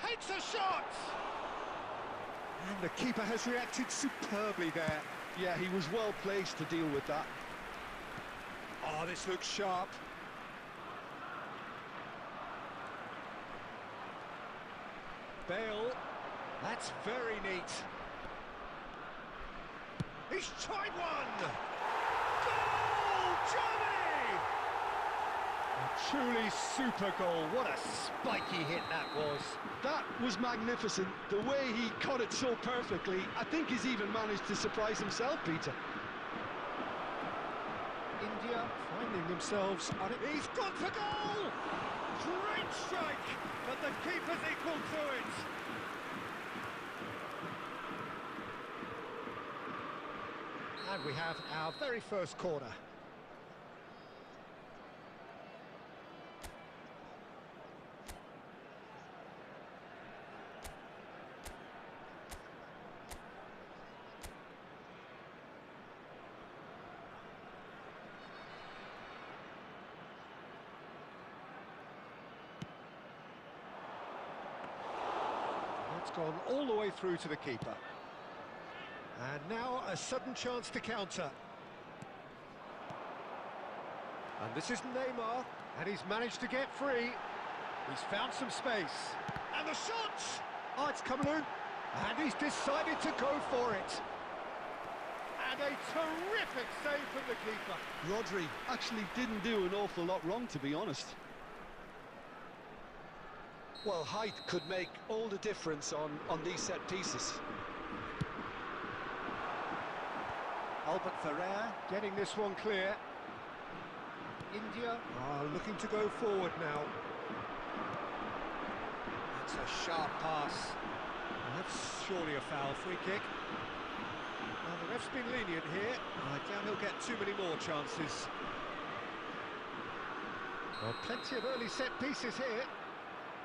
Takes a shot! And the keeper has reacted superbly there. Yeah, he was well placed to deal with that. Oh, this looks sharp. Bale. That's very neat. He's tried one! Goal! Germany! A truly super goal. What a spiky hit that was. That was magnificent. The way he cut it so perfectly, I think he's even managed to surprise himself, Peter. India finding themselves on it. He's gone for goal! Great strike, but the keeper's equal to it. And we have our very first corner. It's gone all the way through to the keeper. And now a sudden chance to counter. And this is Neymar, and he's managed to get free. He's found some space. And the shot! Oh, it's coming in. And he's decided to go for it. And a terrific save from the keeper. Rodri actually didn't do an awful lot wrong, to be honest. Well, height could make all the difference on these set pieces. Albert Ferrer getting this one clear. India are looking to go forward now. That's a sharp pass. Well, that's surely a foul. Free kick. Well, the ref's been lenient here. I doubt he'll get too many more chances. Well, plenty of early set pieces here.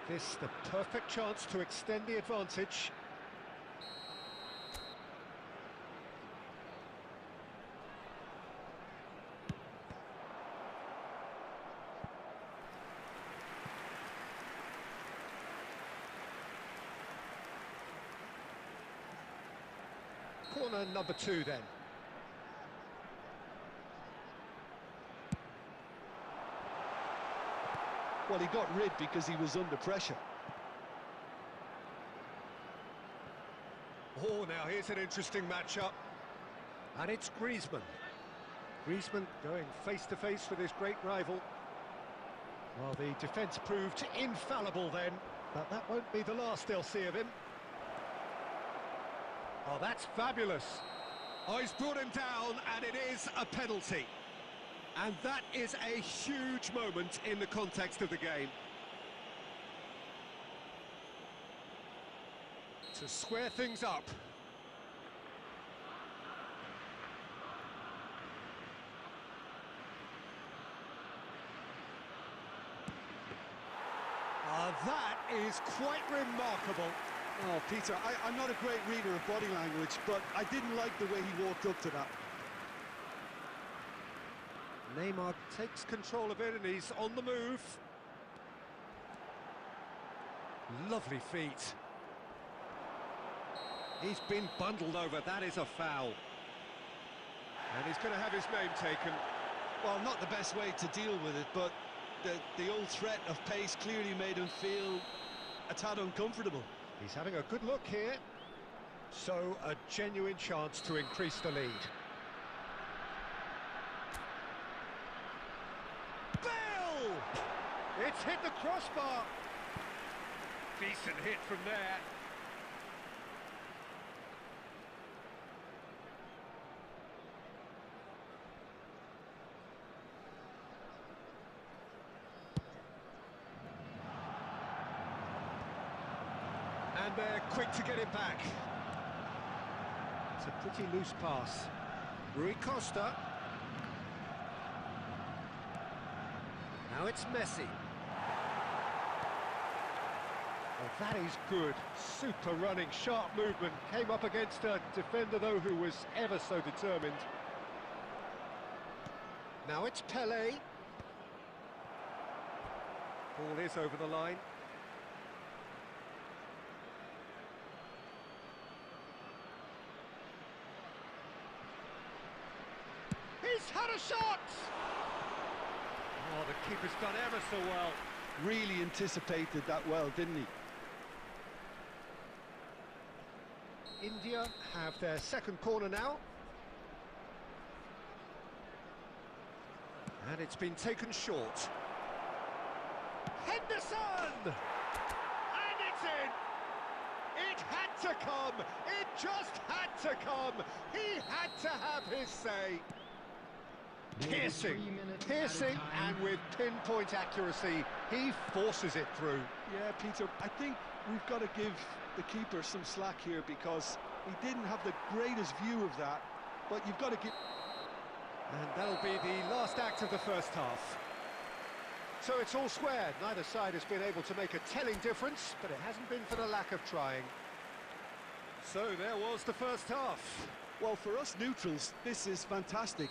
This the perfect chance to extend the advantage. Corner number 2 then. Well, he got rid because he was under pressure. Oh, now here's an interesting matchup. And it's Griezmann. Griezmann going face-to-face with his great rival. Well, the defence proved infallible then, but that won't be the last they'll see of him. Oh, that's fabulous. Oh, he's brought him down, and it is a penalty. And that is a huge moment in the context of the game. To square things up. That is quite remarkable. Oh, Peter, I'm not a great reader of body language, but I didn't like the way he walked up to that. Neymar takes control of it and he's on the move. Lovely feet. He's been bundled over, that is a foul. And he's going to have his name taken. Well, not the best way to deal with it, but the old threat of pace clearly made him feel a tad uncomfortable. He's having a good look here. So, a genuine chance to increase the lead. Bale! It's hit the crossbar. Decent hit from there. And they're quick to get it back. It's a pretty loose pass. Rui Costa. Now it's Messi. Well, that is good. Super running, sharp movement. Came up against a defender, though, who was ever so determined. Now it's Pelé. Ball is over the line. He's had a shot! Oh, the keeper's done ever so well. Really anticipated that well, didn't he? India have their second corner now. And it's been taken short. Henderson! And it's in! It had to come! It just had to come! He had to have his say! Piercing, and with pinpoint accuracy, he forces it through. Yeah, Peter, I think we've got to give the keeper some slack here because he didn't have the greatest view of that, but you've got to give... And that'll be the last act of the first half. So it's all squared. Neither side has been able to make a telling difference, but it hasn't been for the lack of trying. So there was the first half. Well, for us neutrals, this is fantastic.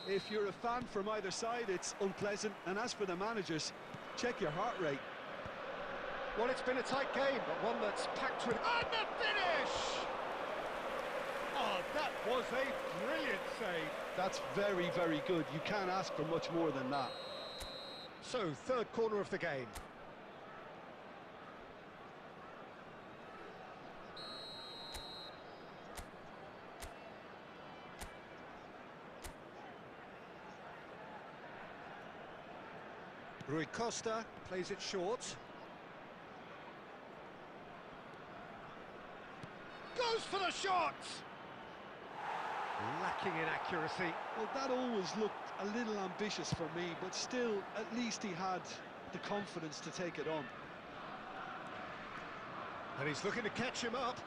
If you're a fan from either side, it's unpleasant. And as for the managers, check your heart rate. Well, it's been a tight game, but one that's packed with... And the finish! Oh, that was a brilliant save. That's very, very good. You can't ask for much more than that. So, third corner of the game. Rui Costa plays it short. Goes for the shot! Lacking in accuracy. Well, that always looked a little ambitious for me, but still, at least he had the confidence to take it on. And he's looking to catch him up.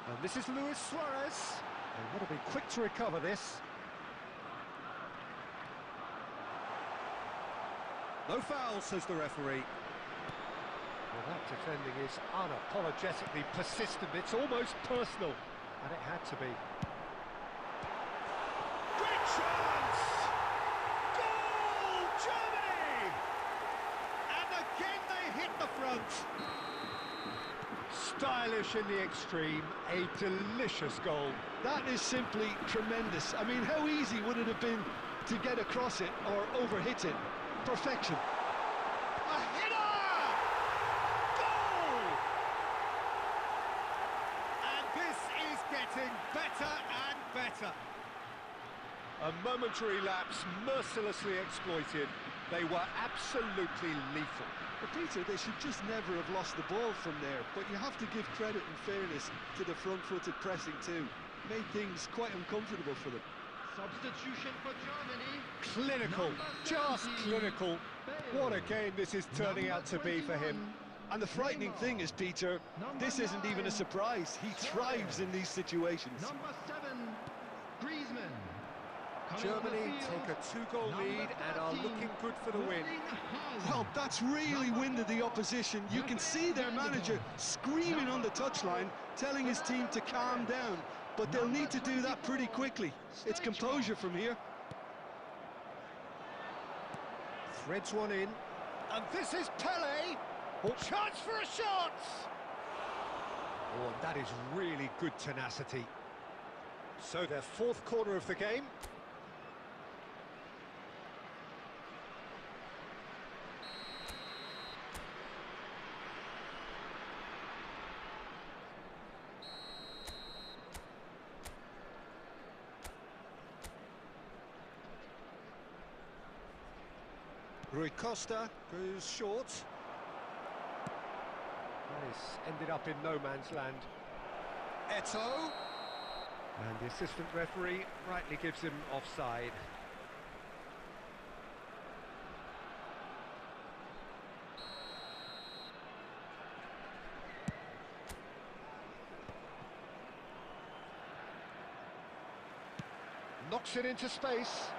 And this is Luis Suarez. They've got to be quick to recover this. No foul, says the referee. Well, that defending is unapologetically persistent. It's almost personal. And it had to be. Great chance! Goal! Germany! And again they hit the front. Stylish in the extreme. A delicious goal. That is simply tremendous. I mean, how easy would it have been to get across it or overhit it? Perfection. A header! Goal! And this is getting better and better. A momentary lapse, mercilessly exploited. They were absolutely lethal. But Peter, they should just never have lost the ball from there. But you have to give credit and fairness to the front-footed pressing too. Made things quite uncomfortable for them. Substitution for Germany. Clinical, just clinical. What a game this is turning out to be for him. And the frightening thing is, Peter, this isn't even a surprise. He thrives in these situations. Number 7, Griezmann. Germany take a 2-goal lead and are looking good for the win. Well, that's really winded the opposition. You can see their manager screaming on the touchline, telling his team to calm down. But they'll need to do that pretty quickly. It's composure from here. Threads one in. And this is Pele. Oh, chance for a shot! Oh, and that is really good tenacity. So their fourth corner of the game. Rui Costa goes short. This ended up in no man's land. Eto'o. And the assistant referee rightly gives him offside. Knocks it into space.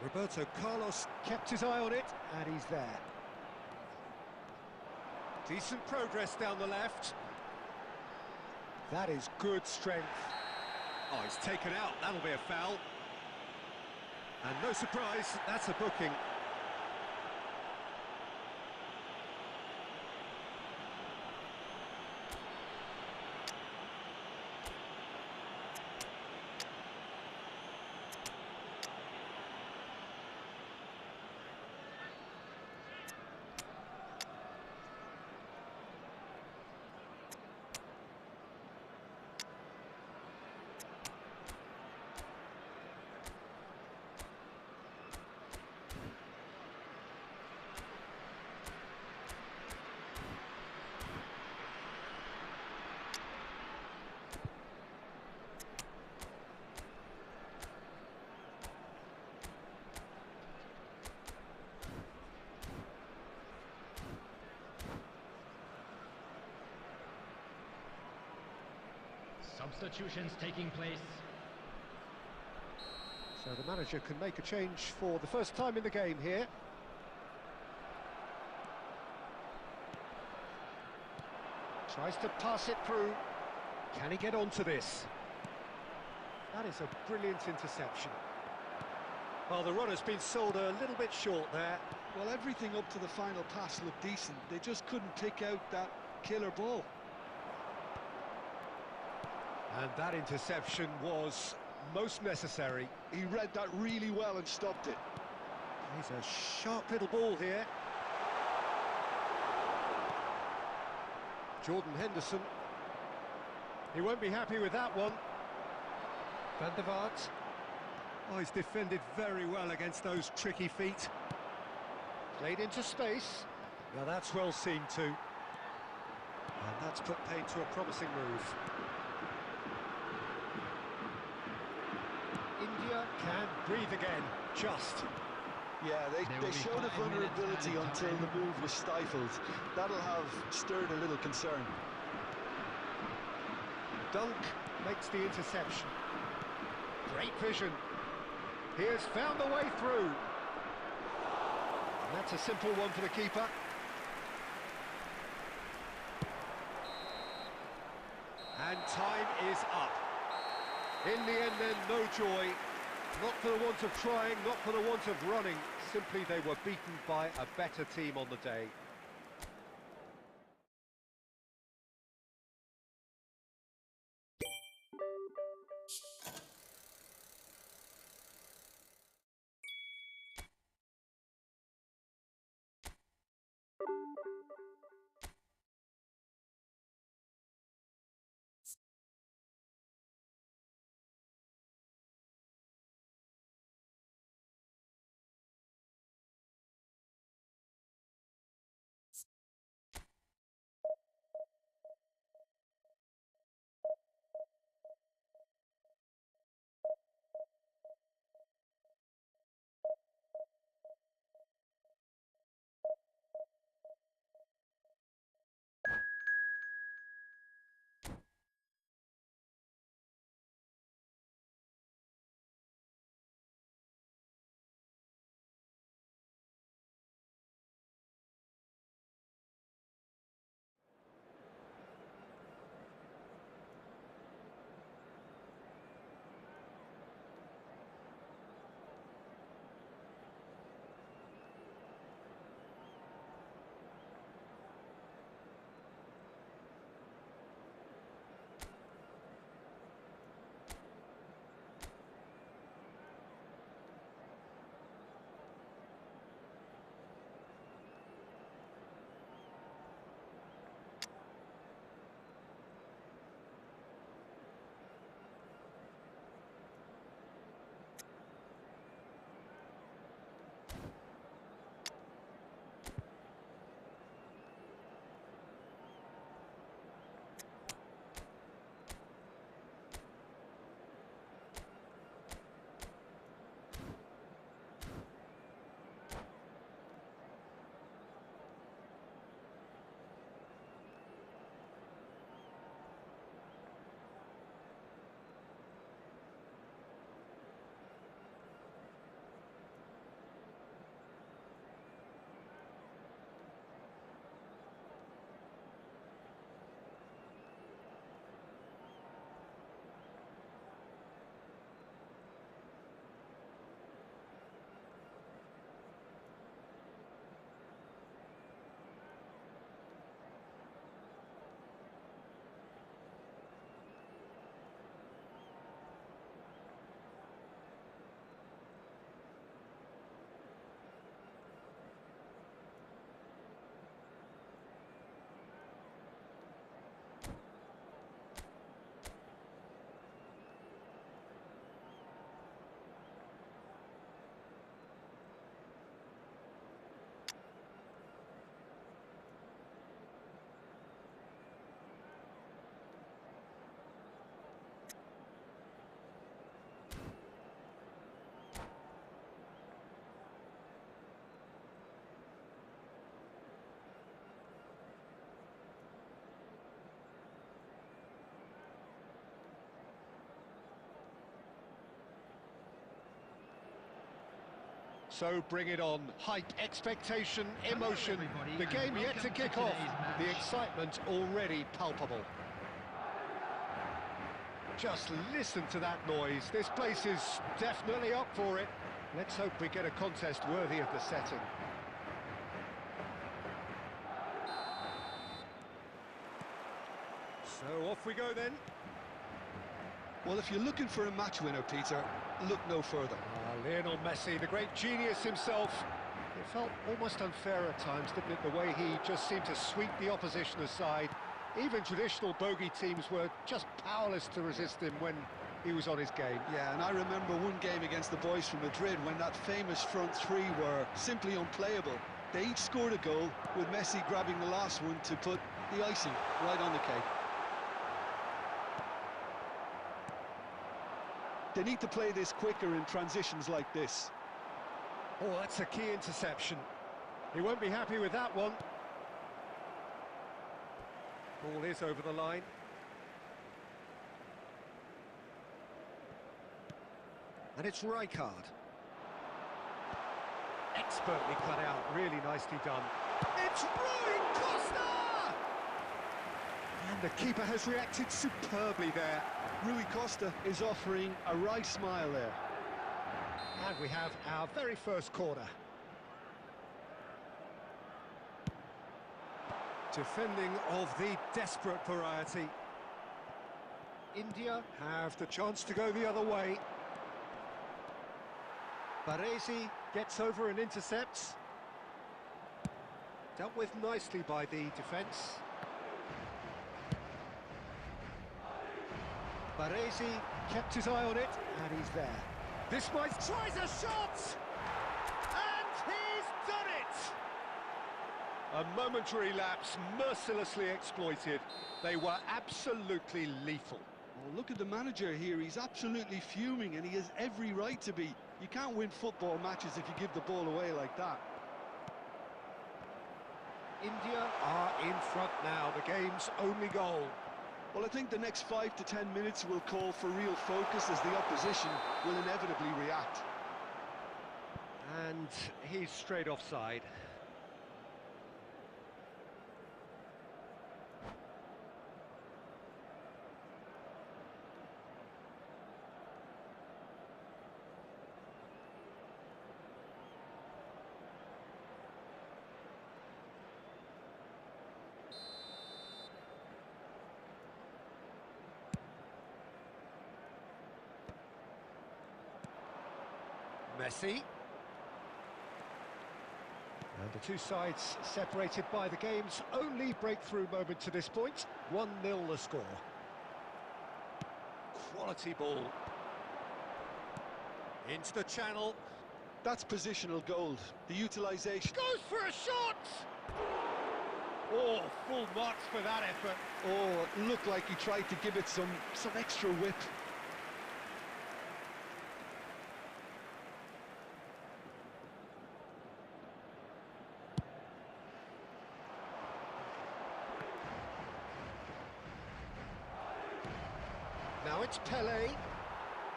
Roberto Carlos kept his eye on it, and he's there. Decent progress down the left. That is good strength. Oh, he's taken out. That'll be a foul. And no surprise, that's a booking. Substitutions taking place. So the manager can make a change for the first time in the game here. Tries to pass it through. Can he get onto this? That is a brilliant interception. Well, the run has been sold a little bit short there. Well, everything up to the final pass looked decent. They just couldn't pick out that killer ball. And that interception was most necessary. He read that really well and stopped it. He's a sharp little ball here. Jordan Henderson. He won't be happy with that one. Van der Vaart. Oh, he's defended very well against those tricky feet. Played into space. Now that's well seen too. And that's put paid to a promising move. India can breathe again, just. Yeah, they showed a vulnerability until the move was stifled. That'll have stirred a little concern. Dunk makes the interception. Great vision. He has found the way through. And that's a simple one for the keeper. And time is up. In the end then, no joy. Not for the want of trying, not for the want of running. Simply they were beaten by a better team on the day. So bring it on. Hype, expectation, emotion. The game yet to kick off. The excitement already palpable. Just listen to that noise. This place is definitely up for it. Let's hope we get a contest worthy of the setting. So off we go then. Well, if you're looking for a match winner, Peter, look no further. Lionel Messi, the great genius himself. It felt almost unfair at times, didn't it, the way he just seemed to sweep the opposition aside. Even traditional bogey teams were just powerless to resist him when he was on his game. Yeah, and I remember one game against the boys from Madrid when that famous front three were simply unplayable. They each scored a goal, with Messi grabbing the last one to put the icing right on the cake. They need to play this quicker in transitions like this. Oh, that's a key interception. He won't be happy with that one. Ball is over the line. And it's Rijkaard. Expertly cut out, really nicely done. It's Rui Costa! And the keeper has reacted superbly there. Rui Costa is offering a right smile there. And we have our very first corner. Defending of the desperate variety. India have the chance to go the other way. Baresi gets over and intercepts. Dealt with nicely by the defence. Baresi kept his eye on it, and he's there. This might... tries a shot! And he's done it! A momentary lapse, mercilessly exploited. They were absolutely lethal. Oh, look at the manager here, he's absolutely fuming, and he has every right to be. You can't win football matches if you give the ball away like that. India are in front now, the game's only goal. Well, I think the next 5 to 10 minutes will call for real focus as the opposition will inevitably react. And he's straight offside. Messi. And the two sides separated by the game's only breakthrough moment to this point. 1-0 the score. Quality ball. Into the channel. That's positional gold. The utilisation... Goes for a shot! Oh, full marks for that effort. Oh, it looked like he tried to give it some extra whip. Now it's Pelé,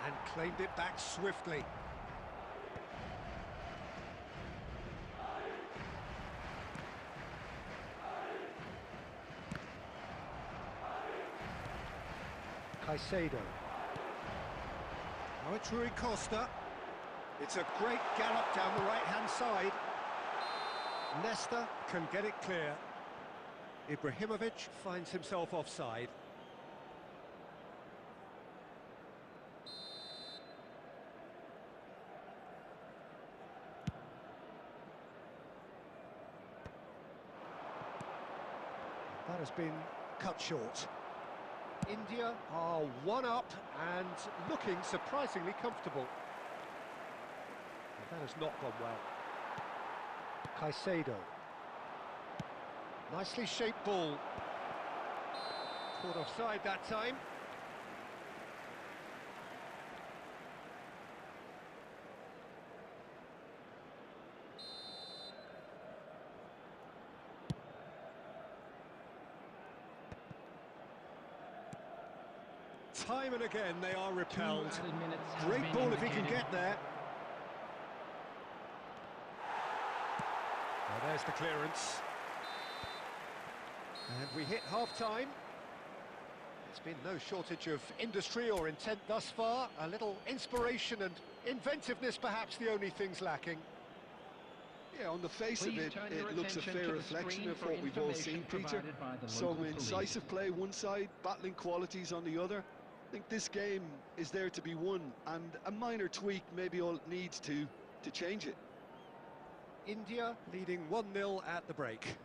and claimed it back swiftly. Caicedo. Now it's Rui Costa. It's a great gallop down the right-hand side. Nesta can get it clear. Ibrahimovic finds himself offside. That has been cut short. India are one up and looking surprisingly comfortable. That has not gone well. Caicedo. Nicely shaped ball. Caught offside that time. Time and again they are repelled. Great ball if he can get there. There's the clearance. And we hit half-time. There's been no shortage of industry or intent thus far. A little inspiration and inventiveness, perhaps the only things lacking. Yeah, on the face of it, it looks a fair reflection of what we've all seen, Peter. Some incisive play one side, battling qualities on the other. I think this game is there to be won, and a minor tweak maybe all it needs to change it. India leading 1-0 at the break.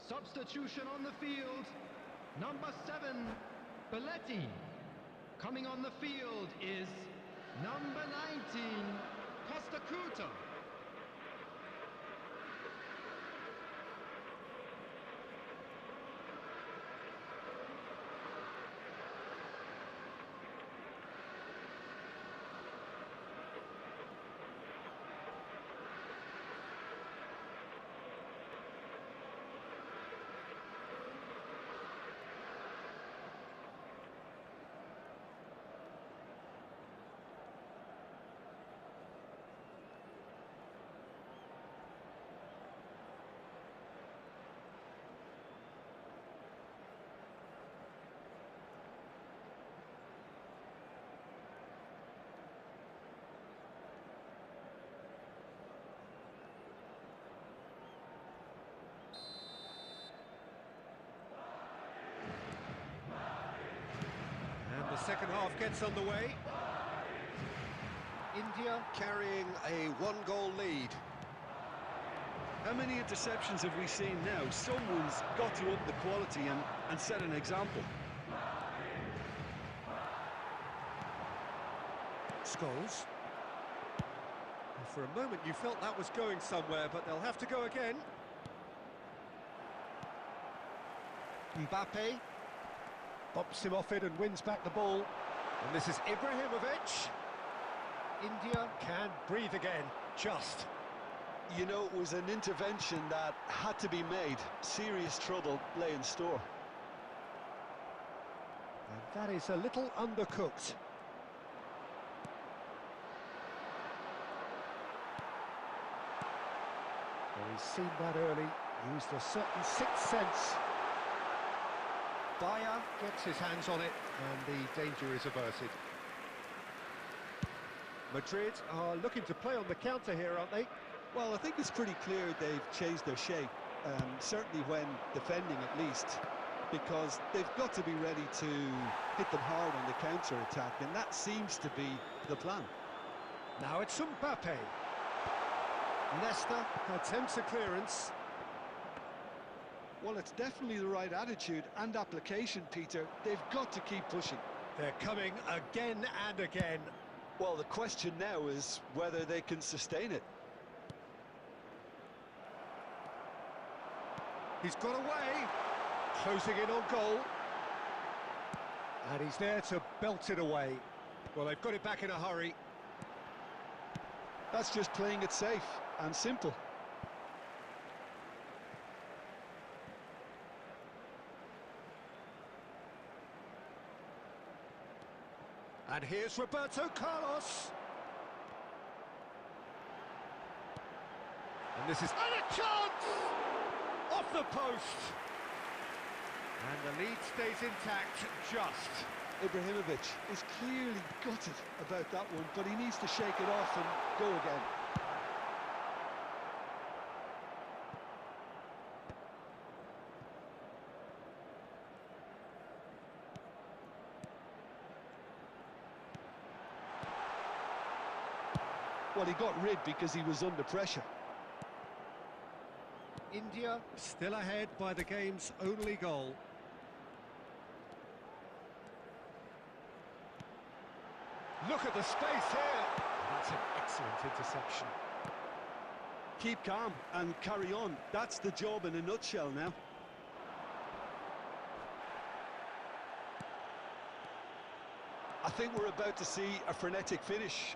Substitution on the field. Number 7, Belletti. Coming on the field is number 19, Costa Curta. Second half gets underway. India carrying a 1-goal lead. How many interceptions have we seen now? Someone's got to up the quality and set an example. Scholes. For a moment you felt that was going somewhere, but they'll have to go again. Mbappe bops him off it and wins back the ball. And this is Ibrahimovic. India can breathe again, just. You know, it was an intervention that had to be made. Serious trouble lay in store. And that is a little undercooked. Well, he's seen that early, used a certain sixth sense. Bayer gets his hands on it, and the danger is averted. Madrid are looking to play on the counter here, aren't they? Well, I think it's pretty clear they've changed their shape, certainly when defending at least, because they've got to be ready to hit them hard on the counter-attack, and that seems to be the plan. Now it's Mbappe. Nesta attempts a clearance. Well, it's definitely the right attitude and application, Peter. They've got to keep pushing. They're coming again and again. Well, the question now is whether they can sustain it. He's got away, closing in on goal. And he's there to belt it away. Well, they've got it back in a hurry. That's just playing it safe and simple. And here's Roberto Carlos. And this is... And a chance! Off the post! And the lead stays intact, just. Ibrahimovic is clearly gutted about that one, but he needs to shake it off and go again. Well, he got rid because he was under pressure. India still ahead by the game's only goal. Look at the space here. That's an excellent interception. Keep calm and carry on. That's the job in a nutshell now. I think we're about to see a frenetic finish.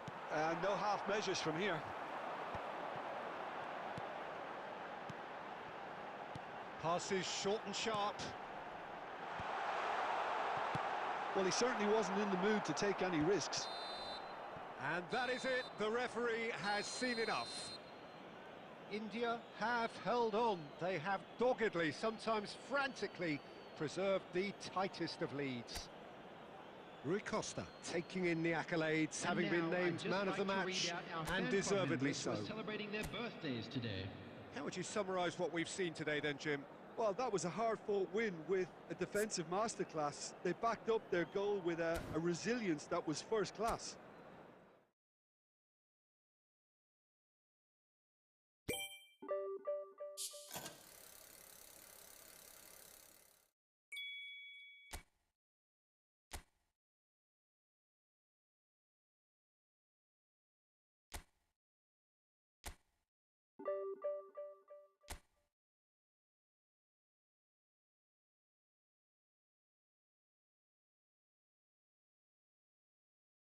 No half measures from here. Passes short and sharp. Well, he certainly wasn't in the mood to take any risks. And that is it. The referee has seen enough. India have held on. They have doggedly, sometimes frantically, preserved the tightest of leads. Rui Costa taking in the accolades, having been named man of the match, and deservedly so. Celebrating their birthdays today. How would you summarise what we've seen today then, Jim? Well, that was a hard-fought win with a defensive masterclass. They backed up their goal with a resilience that was first class.